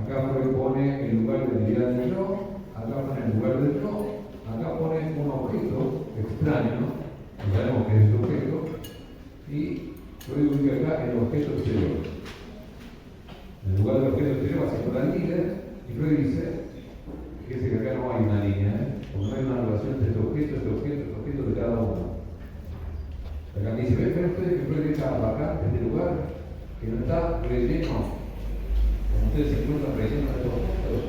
Acá Freud pone en lugar de la idea del yo, acá pone en lugar del yo, acá pone un objeto extraño, no sabemos qué es ese objeto, y Freud ubica acá el objeto exterior. En lugar del objeto exterior va haciendo la línea, y Freud dice que acá no hay una línea, porque no hay una relación entre este objeto de cada uno. Acá dice, ven ustedes que Freud deja vacante este lugar, que no está relleno, como ustedes se encuentran relleno de estos objetos.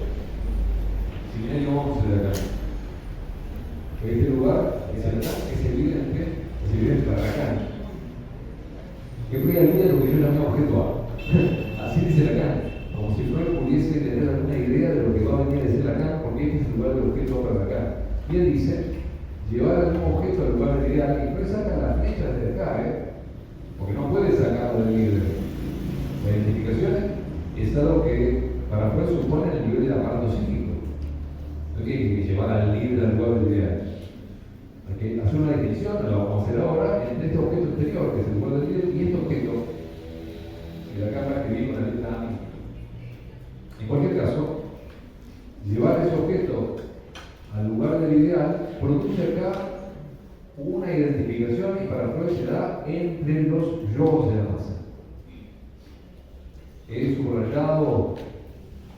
Silenio 11 de acá. Este lugar es evidente para acá. Que Freud alude a lo que yo llamé objeto A. Así dice Lacan, como si Freud pudiese tener alguna idea de lo que va a venir a decir Lacan, porque este es el lugar del objeto A para Lacan. Y él dice, llevar algún objeto al lugar del ideal, y Freud saca las flechas de acá, porque no puede sacarlo del libre. La identificación es algo que para Freud supone el nivel del aparato psíquico. No tiene que llevar al libre al lugar del ideal. Hay que hacer una distinción, lo vamos a hacer ahora, entre este objeto exterior, que es el lugar del libre, y este objeto que la cámara escribí con la letra A. En cualquier caso, llevar ese objeto al lugar del ideal produce acá una identificación y para Freud se da entre los yo de la masa. He subrayado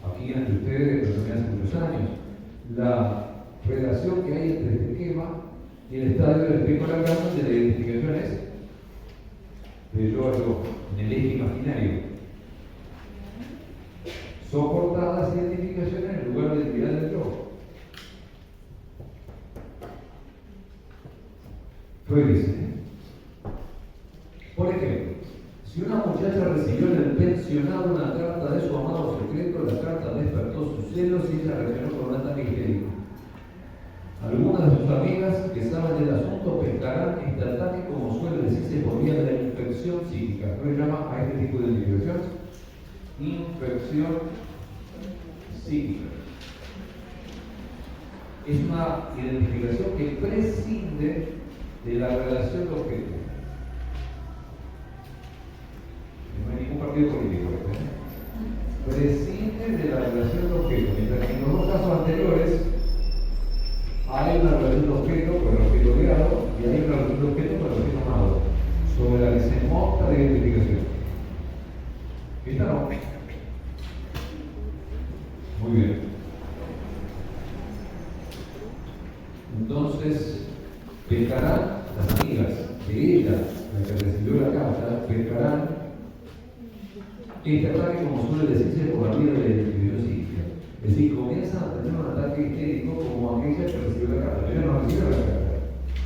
aquí ante ustedes, pero también hace muchos años, la relación que hay entre este esquema y el estadio del espejo Lacan, donde la identificación es de yo a yo, en el eje imaginario. Soportadas identificaciones en el lugar del ideal del yo. Freud dice, por ejemplo, si una muchacha recibió en el pensionado una carta de su amado secreto, la carta despertó sus celos y ella reaccionó con un ataque histérico. Algunas de sus amigas que saben del asunto pescarán este ataque, como suele decirse, por vía de la infección psíquica. Freud llama a este tipo de identificación infección psíquica. Es una identificación que prescinde de la relación de objeto. No hay ningún partido político. Prescinde de la relación de objeto. Mientras que en los dos casos anteriores hay una relación de objeto con el objeto creado y hay una relación de objeto con el objeto amado, sobre la que se monta la identificación. ¿Esta no? Muy bien. Entonces, pescarán las amigas de ella, la que recibió la carta, pescarán este ataque, como suele decirse, por la vía de la identificación psíquica. Es decir, comienzan a tener un ataque histérico como aquella que recibió la carta. Ella no recibió la carta,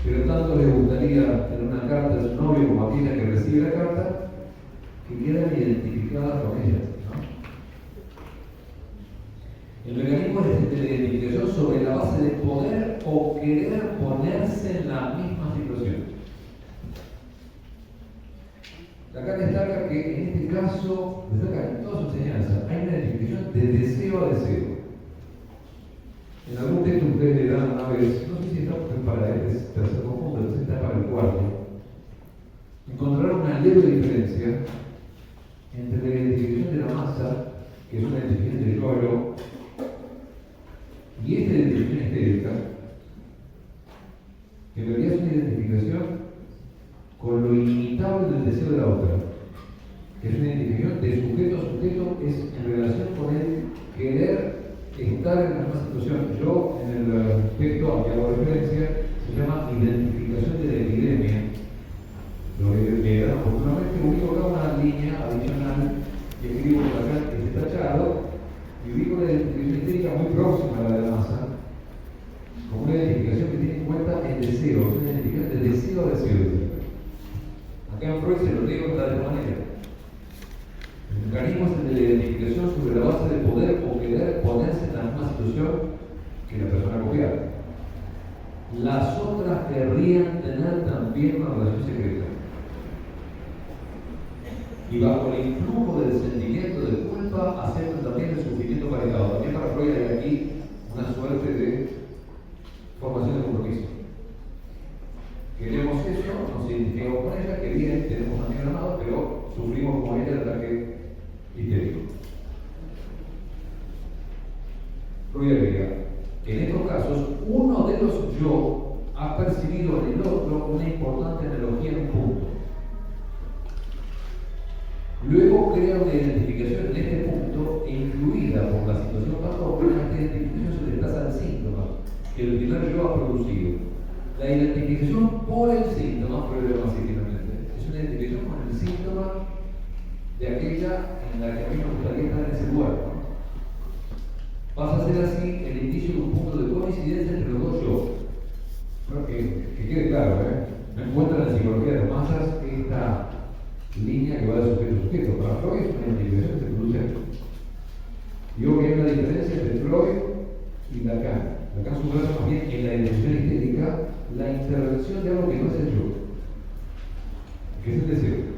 pero tanto le gustaría tener una carta de su novio como aquella que recibe la carta, que quedan identificadas con ella, ¿no? El mecanismo de la identificación sobre la base de poder o querer ponerse en la misma situación. Acá destaca que en este caso, destaca en toda su enseñanza, hay una identificación de deseo a deseo. En algún texto ustedes le dan una vez, no sé si está para el tercer conjunto, no sé si está para el cuarto, encontraron una leve diferencia entre la identificación de la masa, que es una identificación del yo, y esta identificación estética, que en realidad es una identificación con lo inimitable del deseo de la otra, que es una identificación de sujeto a sujeto, es en relación con el querer estar en la misma situación. Yo, en el texto al que hago referencia, se llama identificación de la epidemia. Lo que afortunadamente ubico acá una línea adicional que escribo acá, que está tachado, y ubico la identificación estética muy próxima a la de la masa, como una identificación que tiene en cuenta el deseo, es una identificación de deseo a deseo. Acá en Freud se lo digo de esta manera. El mecanismo es el de la identificación sobre la base de poder o querer ponerse en la misma situación que la persona copiada. Las otras querrían tener también una relación secreta. Y bajo el influjo del sentimiento de culpa aceptan también el sufrimiento parejado. También para Freud hay aquí una suerte de formación de compromiso. Queremos eso, nos identificamos con ella, que bien, tenemos un amigo amado, pero sufrimos como ella el ataque histérico. Freud agrega, en estos casos, uno de los yo ha percibido en el otro una importante analogía en un punto. Luego crea una identificación en este punto e influida por la situación patológica, esta identificación se desplaza al síntoma que el primer yo ha producido. La identificación por el síntoma, Freud lo así finalmente, es una identificación con el síntoma de aquella en la que a mí me gustaría estar en ese lugar, ¿no? Pasa a ser así el inicio de un punto de coincidencia entre los dos yo. Bueno, que quede claro, no encuentra en la psicología de las masas esta línea que va de sujeto a sujeto. Para Freud es una identificación que se produce aquí. Y creo que hay una diferencia entre Freud y Lacan. Lacan subraza más bien en la identificación estética la intervención de algo que no es el yo, que es el deseo.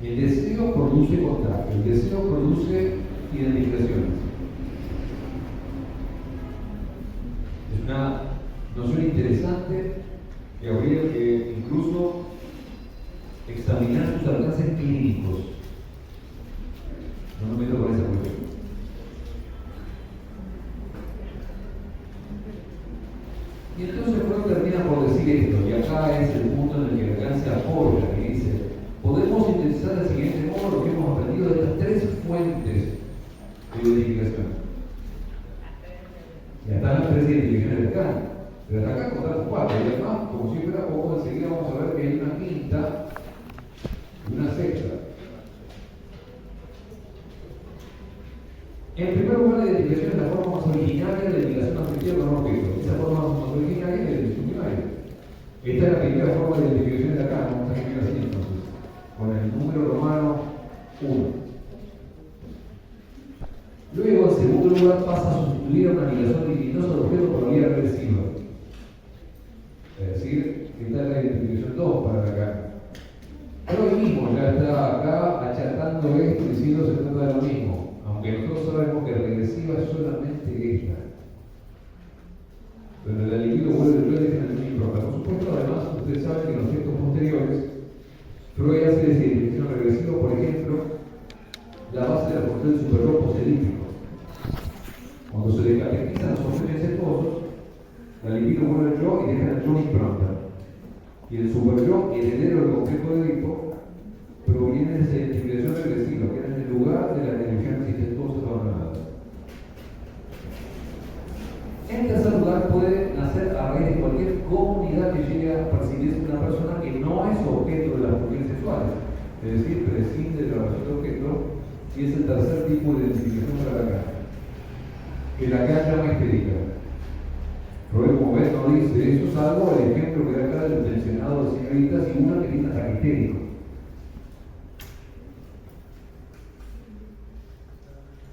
El deseo produce contacto, el deseo produce identificaciones. Es una noción interesante que habría que incluso examinar sus alcances clínicos. No me meto con esa cuestión. Y entonces Freud termina por decir esto, y acá es el punto en el que Lacan se apoya, que dice, podemos sintetizar del siguiente modo lo que hemos aprendido de estas tres fuentes de identificación. Ya están las tres identificaciones de Lacan, pero acá contamos cuatro, y además, como si fuera poco, enseguida vamos a ver que hay una quinta y una sexta. En primer lugar, la identificación es la forma más originaria de ligación afectiva con un objeto. Esa forma más originaria es el disciplinario. Esta es la primera forma de identificación de acá, vamos a escribir así entonces, con el número romano 1. Luego, en segundo lugar, pasa a sustituir a una ligación limitosa de objeto por la vía regresiva. Es decir, esta es la identificación 2 para acá. Pero hoy mismo ya está acá achatando esto diciendo se trata de lo mismo. Aunque nosotros sabemos que regresiva es solamente esta. Pero el libido vuelve a dejar en el mismo. Por supuesto, además, ustedes saben que en los textos posteriores, Freud hace de identificación regresiva, por ejemplo, la base de la función del superyo poselítico. Cuando se descatequizan los objetos esposos, la libido vuelve al yo y deja el yo impronta. Y el superyo, heredero del complejo de Edipo, proviene de esa identificación regresiva, que era en el lugar de la religión existentuosa abandonada. En tercer lugar, puede nacer a raíz de cualquier comunidad que llegue a percibirse una persona que no es objeto de las funciones sexuales, es decir, prescinde de la relación de objeto, y es el tercer tipo de identificación para Lacan, que Lacan llama histérica. Freud, como ves, no dice eso, salvo el ejemplo que da acá del pensionado de señoritas y una que tiene ataque histérico.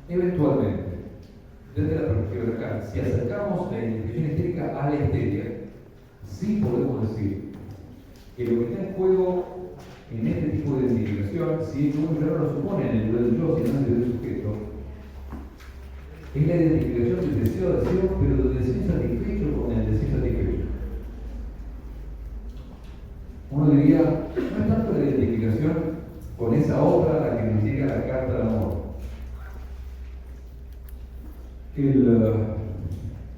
Eventualmente, desde la perspectiva de acá, si acercamos la identificación histérica a la histeria, sí podemos decir que lo que está en juego en este tipo de identificación, si uno ya no lo supone en el nivel del yo, sino en el nivel del sujeto, es la identificación del deseo, pero del deseo insatisfecho con el deseo satisfecho. Uno diría, no es tanto la identificación con esa otra a la que nos llega la carta de amor. El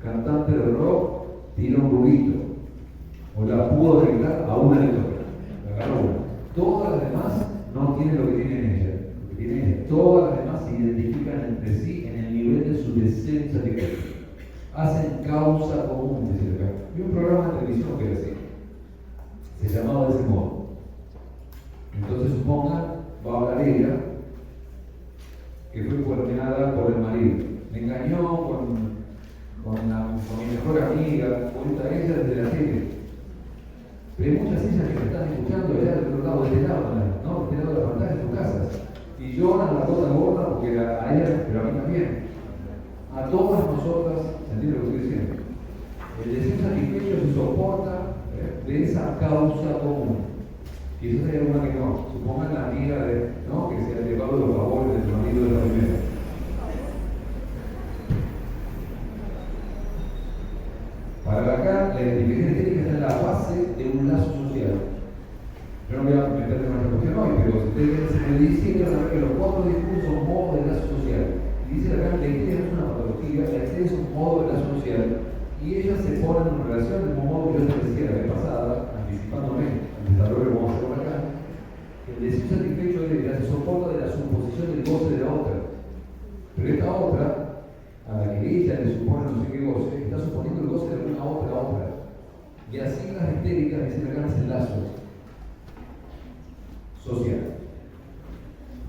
cantante de rock tiene un rubito, o la pudo arreglar a una lectora, la agarró una. Todas las demás no tienen lo que tienen ella. Lo que tienen ella. Todas las demás se identifican entre sí en el nivel de su deseo insatisfecho. Hacen causa común, dice acá. Y un programa de televisión que era así. Se llamaba de ese modo. Entonces supongan, va a hablar ella, que fue cuestionada por el marido. Me engañó con mi mejor amiga, cuenta ella desde la tele. Pero hay muchas ellas que me están escuchando allá del otro lado, de este lado, ¿no? De este lado de la pantalla en sus casas. Y lloran la gota gorda porque a ellas, pero a mí también. A todas nosotras, ¿se entiende lo que estoy diciendo? El deseo satisfecho se soporta de esa causa común. Quizás hay alguna que no. Supongan la amiga ¿no? Que se ha llevado los favores del marido de la primera. Para acá, la identificación histérica está en la base de un lazo social. Yo no voy a meterme en esta cuestión hoy, pero si ustedes se me dicen que los 4 discursos son modos de lazo social. Y dice acá que la histeria no es una patología, la histeria es un modo de lazo social. Y ellas se ponen en relación del mismo modo que yo te decía la vez pasada, anticipándome al desarrollo que vamos a hacer por acá. El deseo satisfecho es que se soporta de la suposición del goce de la otra. Pero esta otra, a la que ella le supone no sé qué goce, está suponiendo el goce de alguna otra. Y así las histéricas dicen acá ese lazo social.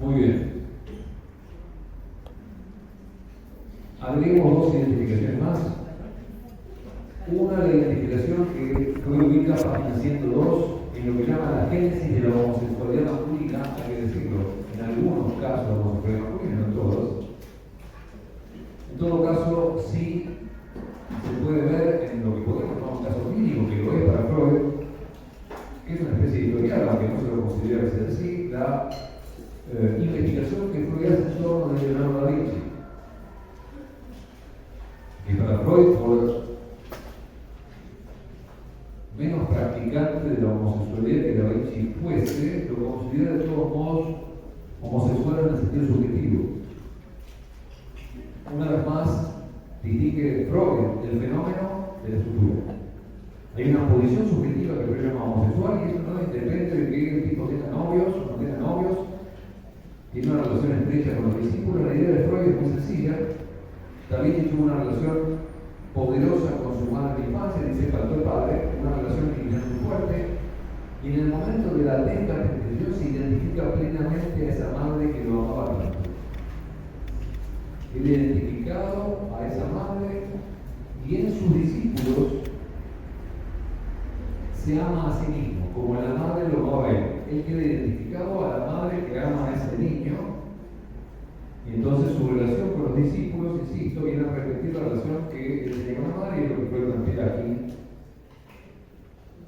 Muy bien. Agreguemos 2 identificaciones más. Una, la identificación que Freud ubica página 102 en lo que llama la génesis de la homosexualidad masculina, hay que decirlo, en algunos casos la homosexualidad masculina, no en todos. En todo caso, sí se puede ver en lo que podemos llamar un caso mínimo, que lo es para Freud, que es una especie de historial, aunque no se lo considera que sea así, la investigación que Freud hace en torno de Leonardo da Vinci. Que para Freud, por menos practicante de la homosexualidad que Da Vinci fuese, lo considera de todos modos homosexual en el sentido subjetivo. Una vez más, distingue Freud el fenómeno de la estructura. Hay una posición subjetiva que se llama homosexual y eso no depende de que el tipo tenga novios o no tenga novios, tiene una relación estrecha con los discípulos. La idea de Freud es muy sencilla. Da Vinci tuvo una relación poderosa con su madre de infancia, dice faltó el padre, una relación muy fuerte, y en el momento de la atenta tentación se identifica plenamente a esa madre que lo amaba tanto. Él identificado a esa madre y en sus discípulos se ama a sí mismo, como la madre lo amaba a él. Él queda identificado a la madre que ama a ese niño. Y entonces su relación con los discípulos, insisto, viene a repetir la relación que él tenía con la madre, y es lo que Freud plantea aquí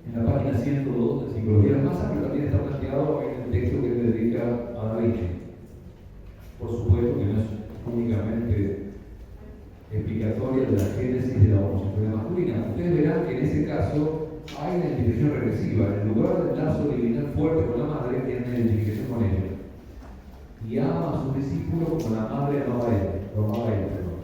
en la página 102 de Psicología de la Masa, pero también está planteado en el texto que le dedica a Da Vinci. Por supuesto que no es únicamente explicatoria de la génesis de la homosexualidad masculina. Ustedes verán que en ese caso hay una identificación regresiva. En lugar del lazo liminal fuerte con la madre, tiene una identificación con ella. Y ama a sus discípulos como la madre amaba a él. Perdón.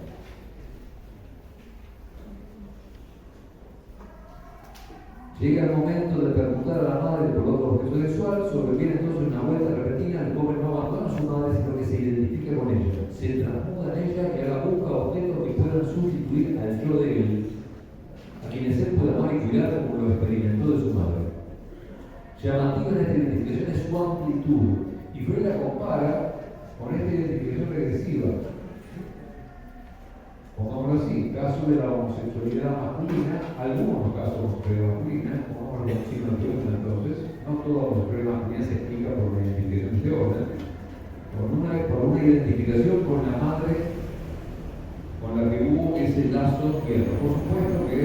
Llega el momento de permutar a la madre por otro objeto sexual, sobreviene entonces una vuelta repentina, el joven no abandona a su madre, sino que se identifica con ella, se transmuda en ella y haga busca objetos que puedan sustituir al yo de él, a quienes él puede amar y cuidar como lo experimentó de su madre. Llamativa en esta identificación es su amplitud, y Freud la compara con esta identificación regresiva. pongámoslo así, caso de la homosexualidad masculina, algunos casos de homosexualidad masculina, pongámoslo como signo de pregunta entonces, no toda homosexualidad masculina se explica por la identificación de orden, por una identificación con la madre con la que hubo ese lazo tierno. Por supuesto que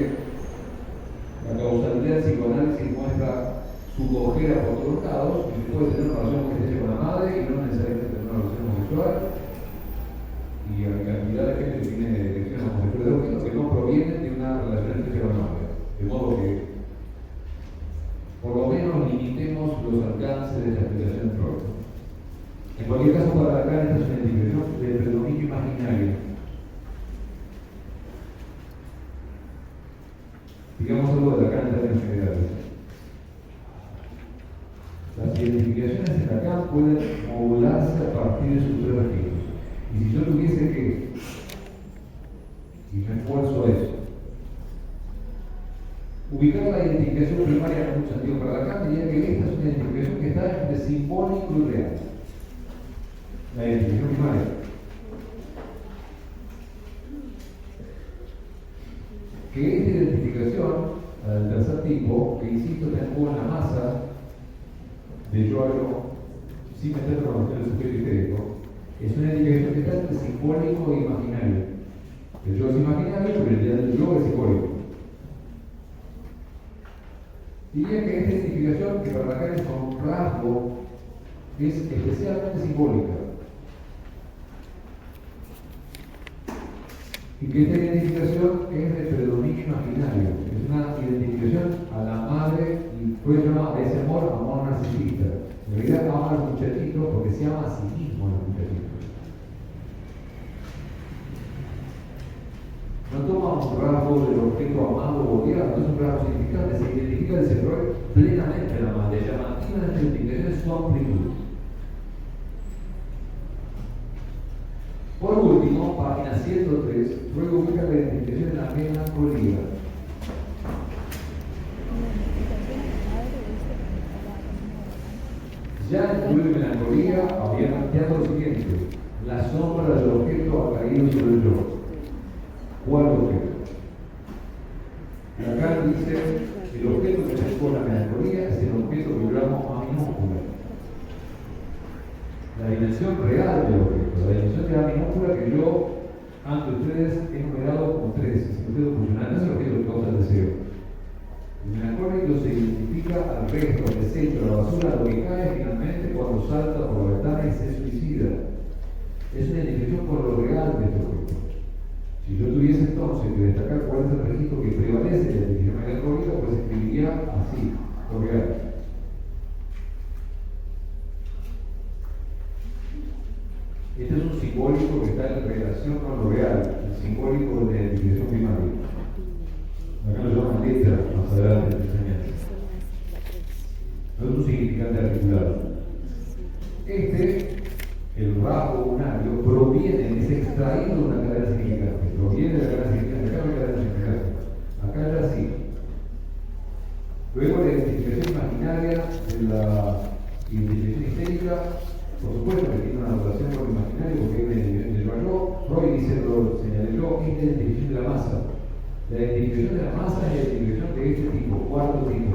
la causalidad del psicoanálisis muestra su cojera por todos lados, y se puede tener una relación muy con la madre y no necesariamente tener una relación homosexual, y la cantidad de gente que tiene elecciones homosexuales que no provienen de una relación estrecha con la madre. De modo que, por lo menos, limitemos los alcances de esta explicación de Freud. En cualquier caso, para acá, esta es una identificación del predominio imaginario. Digamos algo de Lacan en términos generales. Las identificaciones de Lacan pueden modularse a partir de sus tres registros. Y si yo tuviese que, y me esfuerzo a eso, ubicar la identificación primaria en mucho sentido para Lacan, diría que esta es una identificación que está entre simbólico y real. La identificación primaria. Que esta identificación, la del tercer tipo, que insisto está en juego en la masa de yo algo sin meter la cuestión del sujeto histérico, es una identificación que está entre simbólico e imaginario. El yo es imaginario, pero el yo es simbólico. Diría que esta identificación, que para Lacan es un rasgo, es especialmente simbólica. Y que esta identificación es de predominio imaginario, es una identificación a la madre, y puede llamar a ese amor narcisista. En realidad ama al muchachito porque se ama a sí mismo el muchachito. No toma un rasgo del objeto amado o odiado, no es un rasgo significante, se identifica el cerebro plenamente a la madre, llamativa de esta identificación es su amplitud. Por último, página 103, luego ubica la identificación de la melancolía. Ya en la melancolía había planteado lo siguiente: la sombra del objeto ha caído sobre el yo. ¿Cuál objeto? Lacan dice: el objeto que se pone la melancolía es el objeto que yo llamo A minúscula. La dimensión real del objeto, la dimensión de A minúscula que yo, ante ustedes, he numerado como 3, es el objeto funcional, no es el objeto que causa el deseo. El melancólico se identifica al resto, al desecho, a la basura, a lo que cae finalmente cuando salta por la ventana y se suicida. Es una identificación por lo real de este objeto. Si yo tuviese entonces que destacar cuál es el registro que prevalece de la identificación melancólica, pues escribiría así, lo real. Este es un simbólico que está en relación con lo real, el simbólico de la identificación primaria. Acá lo llaman letra más adelante en la enseñanza. No es un significante articulado. El rasgo unario, proviene, es extraído de una cadena significante. Proviene de la cadena significante. Acá no hay cadena significante. Acá ya sí. Luego la identificación imaginaria de la identificación histérica, por supuesto que tiene una relación con lo imaginario porque es una identificación de yo. Freud dice, lo señalé yo, es la identificación de la masa. La identificación de la masa es la identificación de este tipo, cuarto tipo.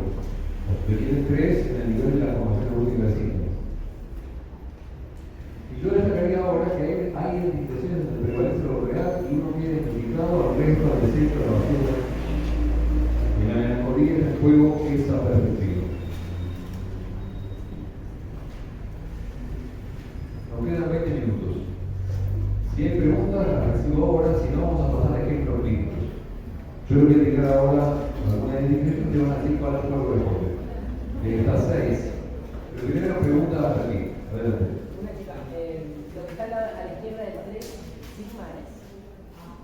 Que tiene 3 en el nivel de la formación evolutiva de signos. Y yo destacaría ahora que hay identificaciones donde prevalece lo real y uno tiene identificado al resto, al desecho, a la basura. En la melancolía está en juego esa perspectiva. Nos quedan 20 minutos. Si hay preguntas, las recibo ahora, si no, vamos a pasar a ejemplos clínicos. Yo le voy a indicar ahora alguna identificación que van a decir cuál corresponde. Está 6. Pero primero pregunta hasta aquí. Adelante. Una chica, lo que está a la izquierda del 3, sigma es.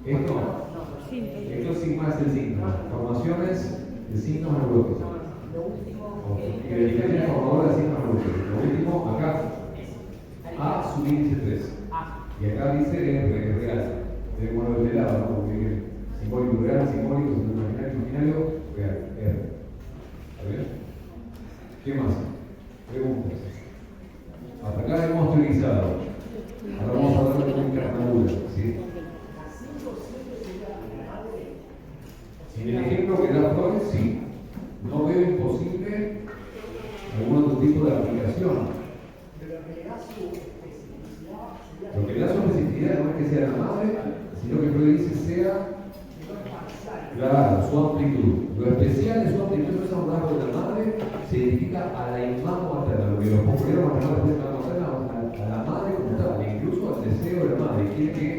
Esto, esto sigma es el signo. Formaciones de signos neurológicos. Lo último Identificación formadora de signos neurológicos. Lo último, acá, A sub índice 3. Y acá dice es real. Tenemos lo de lado, ¿no? Porque simbólico real, simbólico, imaginario, real. ¿Está bien? ¿Qué más? Preguntas. Hasta acá hemos teorizado. Ahora vamos a hablar de una encarnadura, ¿sí? Lo que le da su especificidad no es que sea la madre, sino que Freud dice sea, claro, su amplitud. Lo especial de su amplitud no es a un rasgo de la madre, se identifica a la imagen materna, lo que los populares van a llamar después de la materna, a la madre como tal, e incluso al deseo de la madre. Quiere que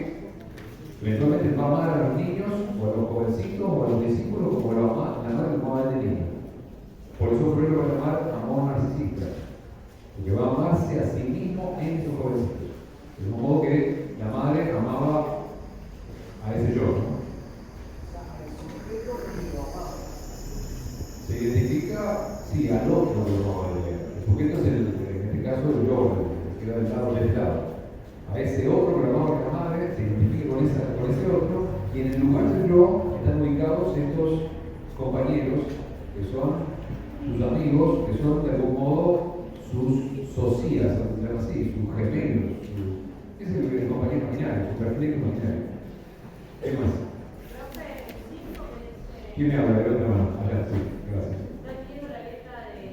eventualmente va a amar a los niños, o a los jovencitos, o a los discípulos, como la madre amaba al niño. Por eso Freud lo va a llamar amor narcisista, porque va a amarse a sí mismo en sus jovencitos. De un modo que la madre amaba a ese yo, ¿no? Se identifica, sí, al otro que lo amaba a ella. El sujeto es en este caso el yo, el que queda del lado del Estado. A ese otro que lo amaba a la madre se identifica con ese otro, y en el lugar del yo están ubicados estos compañeros que son sus amigos, que son de algún modo sus socias, así, sus gemelos, ese es el compañero imaginario, su reflejo imaginario. ¿Qué más? ¿Quién me habla de otra mano? Allá, sí, gracias. No entiendo la letra de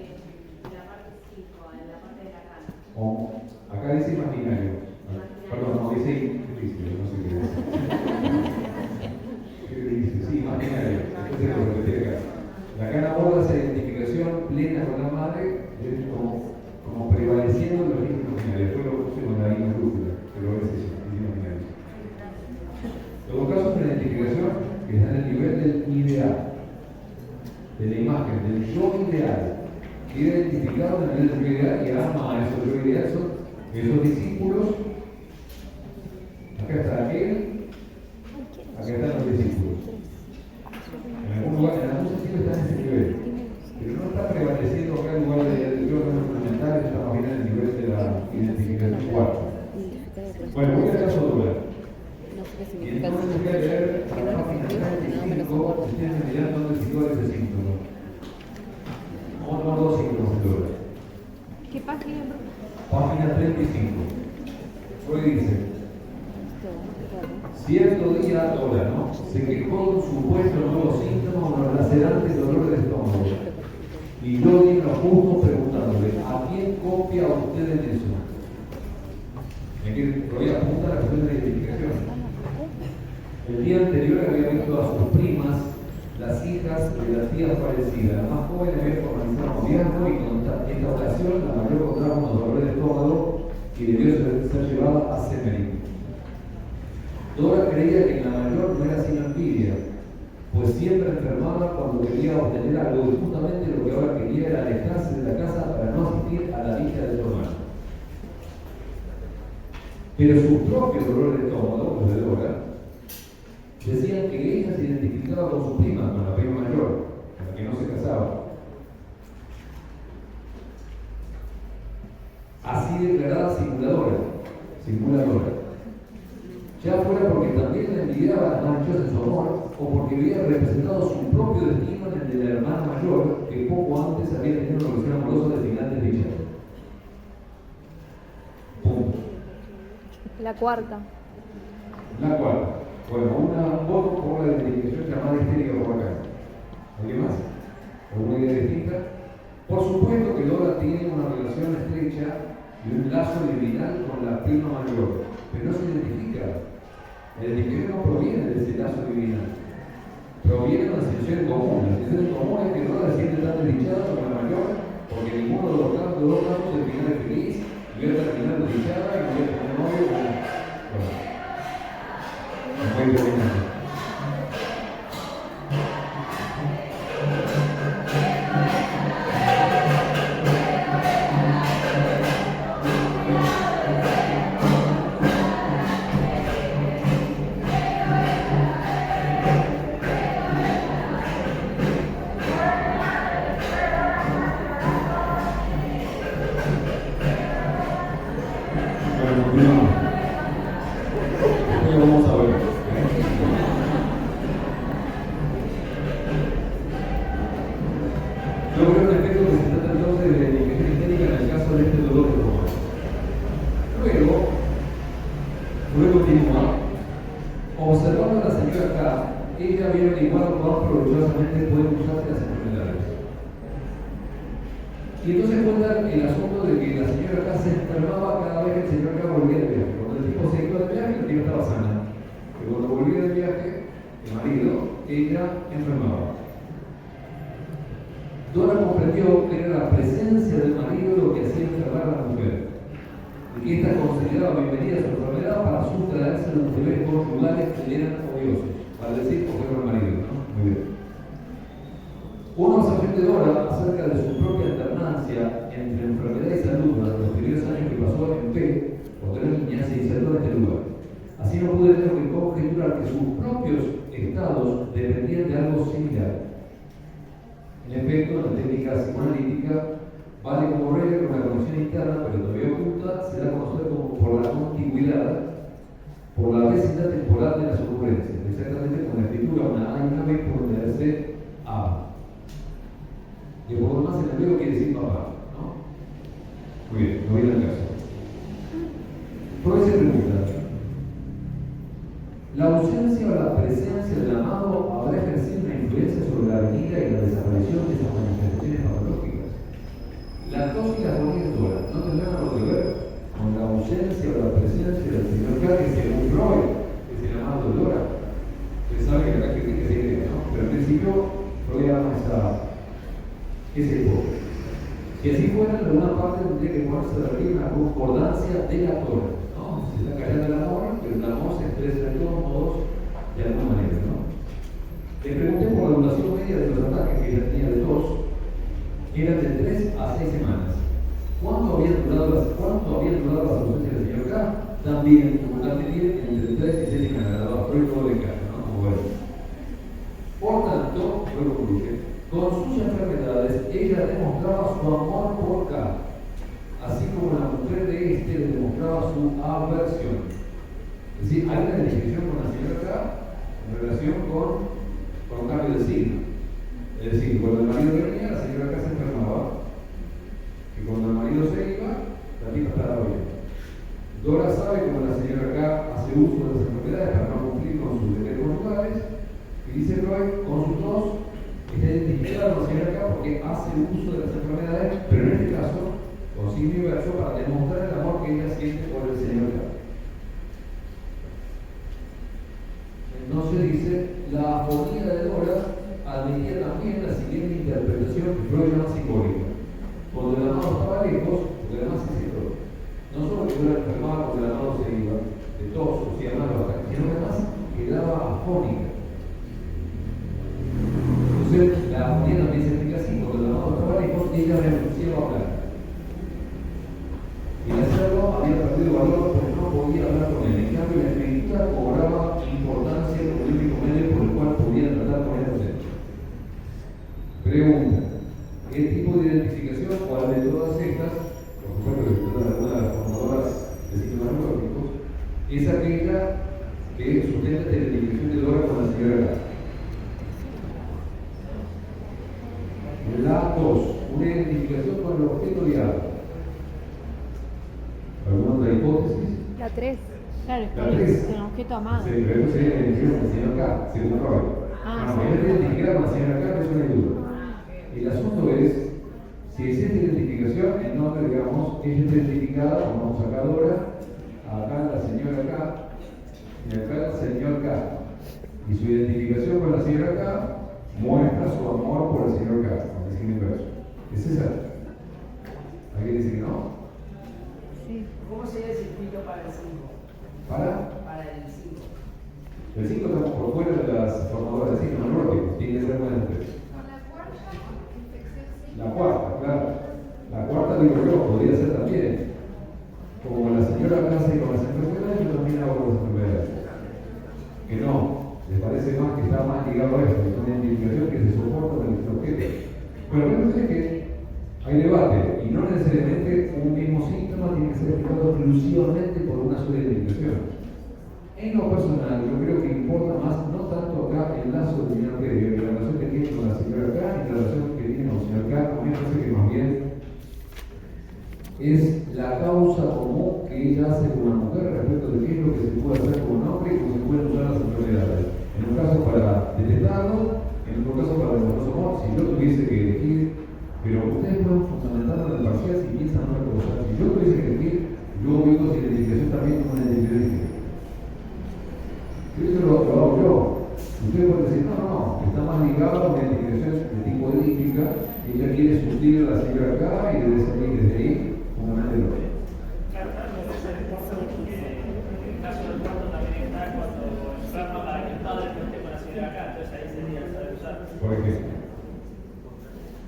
la parte 5, en la parte de la cana. Acá dice imaginario. Perdón, no, dice implícito, no sé qué dice. ¿Qué dice? Sí, imaginario. Después se lo repetí acá. La cana aborda esa identificación plena con la madre, como prevaleciendo los libros imaginarios. Después lo puse con la minúscula, pero es eso, es imaginario. En todo caso, es una identificación que está en el nivel del ideal, de la imagen, del yo ideal. Queda identificado en el nivel del yo ideal y ama a esos yo ideal, esos discípulos. Acá está aquel, acá están los discípulos. En algún lugar, en algún sentido está en ese nivel. Pero no está prevaleciendo acá el lugar del yo fundamental, está más bien en el nivel de la identificación cuarta. Bueno, voy a caso dura. Y entonces voy a leer la página 35, ustedes me dirán dónde sitúa ese síntoma. Vamos a tomar dos síntomas de dura. ¿Qué página? Página 35. Freud dice: cierto día, Dora, ¿no? Se quejó de un supuesto nuevo síntoma, un lacerante dolor de estómago. Y yo di lo justo preguntándole: ¿a quién copia usted en eso? Es que Freud apunta a la cuestión de la identificación. El día anterior había visto a sus primas, las hijas de la tía fallecida. La más joven había formalizado noviazgo y con esta ocasión la mayor contrajo unos dolores de estómago y debió ser llevada a Semerín. Dora creía que en la mayor no era sino envidia, pues siempre enfermaba cuando quería obtener algo y justamente lo que ahora quería era alejarse de la casa para no asistir a la dicha de su hermano. Pero sus propios dolores de estómago, los de Dora, decían que ella se identificaba con su prima, con la prima mayor, con la que no se casaba. Así declarada simuladora. Ya fuera porque también la envidiaba las manchas de su amor, o porque había representado su propio destino en el de la hermana mayor, que poco antes había tenido una relación amorosa de finales de ella. Punto. La cuarta. La cuarta. Bueno, un poco por la identificación llamada histérica por acá. ¿Alguien más? ¿Alguna idea distinta? Por supuesto que Dora tiene una relación estrecha y un lazo divinal con la prima mayor, pero no se identifica. La identificación no proviene de ese lazo divinal. Proviene de una situación común. La situación común es que Dora se siente tan desdichada con la mayor porque ninguno de los dos casos el final es feliz y otra terminar desdichada y no voy a tener novio. Bueno. Muy interesante. Bueno, continuamos. Después vamos a ver. Yo creo en efecto que se trata entonces de identificación histérica en el caso de este dolor de estómago. Luego continúa. Observando a la señora K, ella había averiguado cuán provechosamente pueden usarse las enfermedades. Y entonces cuenta el asunto de que la señora K se enfermó el señor acá volvía de viaje. Cuando el tipo se iba de viaje, la tía estaba sana. Pero cuando volvía de viaje, el marido, ella enfermaba. Dora comprendió que era la presencia del marido lo que hacía enfermar a la mujer, y que ésta consideraba bienvenida a su enfermedad para sustraerse de los deberes conyugales que le eran odiosos, para decir coger al marido, ¿no? Muy bien. Una observación de Dora acerca de su propia alternancia entre enfermedad y salud durante los primeros años que pasó en P, cuando era niña, se insertó en este lugar. Así no pude tener que conjeturar que sus propios estados dependían de algo similar. En efecto, la técnica psicoanalítica vale como regla con la conexión interna, pero todavía oculta, se da a conocer como por la contigüidad, por la vecindad temporal de las ocurrencias, exactamente con la escritura, una A y una B por donde hace A. Y por lo demás, en el hebreo quiere decir papá, ¿no? Muy bien, no viene al caso. Freud se pregunta: ¿la ausencia o la presencia del amado habrá ejercido una influencia sobre la venida y la desaparición de esas manifestaciones patológicas? La tos y la agonía de Dora no tendrán algo que ver con la ausencia o la presencia del señor K, que según Freud es el amado de Dora. Ustedes saben que acá critica esa idea, ¿no? Pero en principio Freud ama esa hipótesis. Si así fuera, en alguna parte tendría que ponerse de arriba una concordancia de la Torah, ¿no? Se está callando el amor, pero el amor se expresa de todos modos de alguna manera, ¿no? Le pregunté por la duración media de los ataques que ella tenía de tos. Eran de 3 a 6 semanas. ¿Cuánto habían durado las ausencias del señor K? También, como también, entre 3 y 6 semanas, la Freud todo de casa, ¿no? Como ven. Por tanto, luego concluye, con sus enfermedades, ella demostraba su amor por K, así como la mujer de este le demostraba su aversión. Es decir, hay una distinción con la señora K en relación con un cambio de signo. Es decir, cuando el marido venía, la señora K se enfermaba, y cuando el marido se iba, la tipa estaba bien. Dora sabe cómo la señora K hace uso de las enfermedades para no cumplir con sus deberes conyugales, y dice Freud, con sus dos, está identificada con la señora K porque hace uso de las enfermedades, pero en este caso, con signo inverso, para demostrar el amor que ella siente por el señor K. Entonces dice, la afonía de Dora admitía también la siguiente interpretación que Freud llama simbólica. Cuando el amado estaba lejos, porque además se citó, no solo que Dora enfermaba cuando el amado se iba, de tos, o sea, más baja, sino que además quedaba afónica. Entonces, la afonía también se explica así: cuando el amado estaba lejos, ella renunciaba a hablar. Y al hacerlo había perdido valor porque no podía hablar con él. En cambio, la escritura cobraba importancia como el único medio por el cual podía tratar con él. Pregunta: ¿qué tipo de identificación, cuál de todas estas, por supuesto que se trata de alguna de las formadoras de signos neurológicos, es aquella que sustenta esta identificación de Dora con la señora K? La 2, una identificación con el objeto de algo. ¿Alguna otra hipótesis? La 3. Claro, es La con tres. el objeto amado. Sí, pero eso sería identificación con la señora K, según Freud. Ah, Bueno, sí. identificar con la señora K no es una duda. El asunto es, si existe identificación, en nombre, digamos, ella está identificada, como sacadora, acá la señora K, y acá el señor K. Y su identificación con la señora K muestra su amor por el señor K, aunque es inverso. ¿Es esa? ¿Alguien dice que no? Sí. ¿Cómo sería el circuito para el 5? Para el 5. el 5 estamos por fuera de las formadoras de signos neurológicos, tiene que ser buena empresa. La cuarta, claro. La cuarta, digo yo, podría ser también. Como la señora hace con las enfermedades, yo también hago con las enfermedades. Que no, les parece más que está más ligado a esto, es una identificación que se soporta con el objeto. Pero realmente es que hay debate, y no necesariamente un mismo síntoma tiene que ser explicado exclusivamente por una sola identificación. En lo personal, yo creo que importa más, no tanto acá el lazo del señor Pedro, y la relación que tiene con la señora K, y la relación que tiene con el señor K, a mí me parece que más bien es la causa común que ella hace con la mujer respecto de qué es lo que se puede hacer con un hombre y cómo se pueden usar las enfermedades. En un caso para detectarlo, en otro caso para demostrar su amor. Si yo tuviese que elegir, pero ustedes pueden fundamentarlo en el parcial si piensan otra cosa. Si yo tuviese que elegir Luego vimos identificación también como una identificación. Eso lo hago yo. Ustedes pueden decir, no, está más ligado a una identificación de tipo edífica. Ella quiere surtir la cifra acá y desde ahí, fundamentalmente lo ve. Claro, porque el caso del cuarto también está cuando el plasma para que el padre no esté con la señora acá, entonces ahí sería el saber usar. Por ejemplo,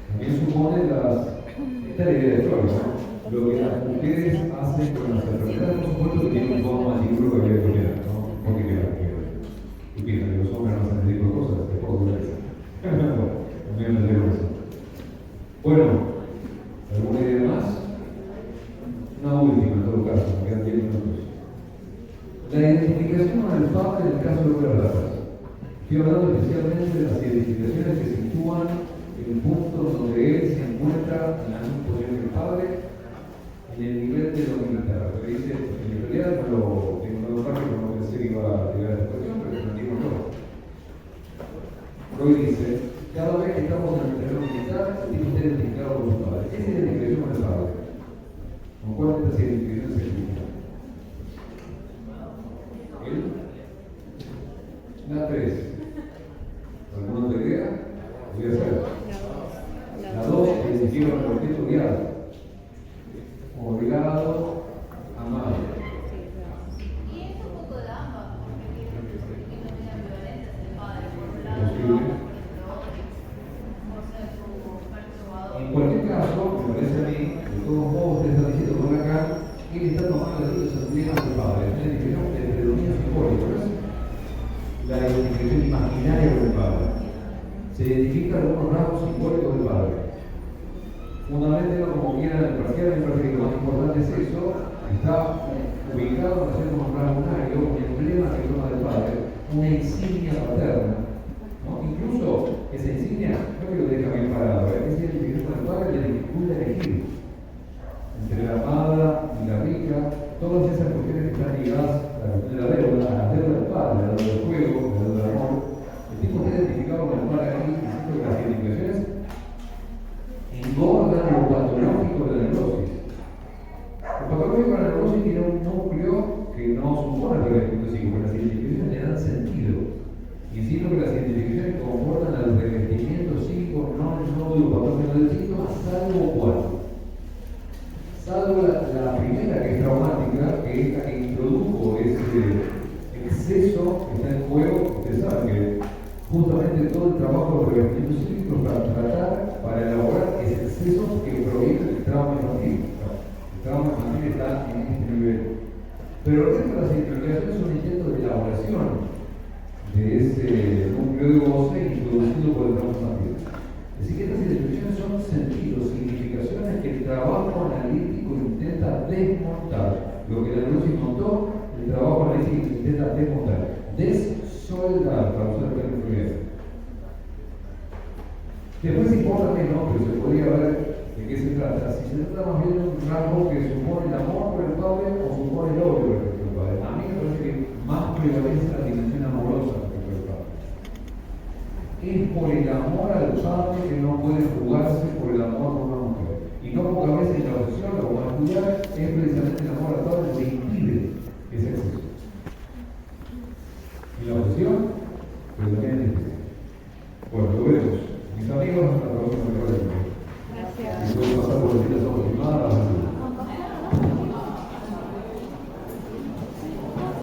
también supone esta es la idea de Freud, ¿no? Lo que las mujeres hacen con las enfermedades, por supuesto que tiene un poco más seguro que había que mirar, ¿no? Porque y piensan que los hombres no hacen ese tipo de cosas, te puedo durar eso. También me digo eso. Bueno, ¿alguna idea más? Una última en todo caso, me quedan 10 minutos. La identificación con el padre en el caso de las ratas. Estoy hablando especialmente de las identificaciones que sitúan el punto donde él se encuentra en la misma posición que el padre, en el nivel de lo militar. Lo que dice, en realidad no lo tengo en parte, no pensé que iba a llegar a esta cuestión, pero lo entiendo todo. Freud dice, cada vez que estamos en el terreno militar, tiene que ser identificado por los padres. Esa identificación con el padre. ¿Con cuál de estas identificaciones se explica? ¿Él? La 3. ¿Alguno te idea? Voy a hacer. La 2 se identifica con el objeto guiado. Obligado, amado. Y es un poco de ambas, porque tiene medidas violentas el padre, por un lado, por ser como perturbador. En cualquier caso, me parece a mí, de todos modos, usted está diciendo por acá, él está tomando la identificación del padre, es una identificación de predominio simbólico, ¿no es? La identificación imaginaria con el padre. Se identifica algunos rasgos simbólicos del padre. Fundamentalmente, como quieran el parcial, me parece que lo más importante es eso, está ubicado en relación con un rasgunario, un emblema que toma del padre, una insignia paterna. ¿No? Incluso esa insignia, no que lo deja bien parado, esa identificación con el padre le dificulta elegir entre la amada y la rica, todas esas cuestiones que están ligadas a la cuestión de la deuda, a la deuda del padre, a la deuda del juego, a la deuda del amor. El tipo está identificado con el padre aquí, diciendo que las identificaciones engordan lo patológico de la neurosis. Lo patológico de la neurosis tiene un núcleo que no supone el revestimiento psíquico, pero las identificaciones le dan sentido. Insisto que las identificaciones comportan al revestimiento psíquico, no el nódulo patógeno del síntoma, salvo cuál. Salvo la primera, que es traumática, que es la que introdujo ese exceso que está en juego. Ustedes saben que justamente todo el trabajo de revestimiento psíquico es para tratar, para elaborar ese exceso que proviene del trauma infantil. El trauma infantil está en este nivel. Pero el resto de las identificaciones son intentos de elaboración de ese núcleo de goce introducido por el trauma infantil. Así que estas identificaciones son sentidos, significaciones que el trabajo analítico intenta desmontar. Lo que la neurosis montó, el trabajo analítico intenta desmontar. Desoldar, para usar el término freudiano. Después importa menos, pero se podría ver de qué se trata. Si se trata más bien de un rasgo que supone el amor por el padre o supone el odio respecto al padre. A mí me parece que más prevalece la dimensión amorosa respecto al padre. Es por el amor al padre que no puede jugarse por el amor por una mujer. Y no pocas veces la obsesión, lo que van a estudiar, es precisamente el amor al padre que impide ese exceso. Y la obsesión, pero también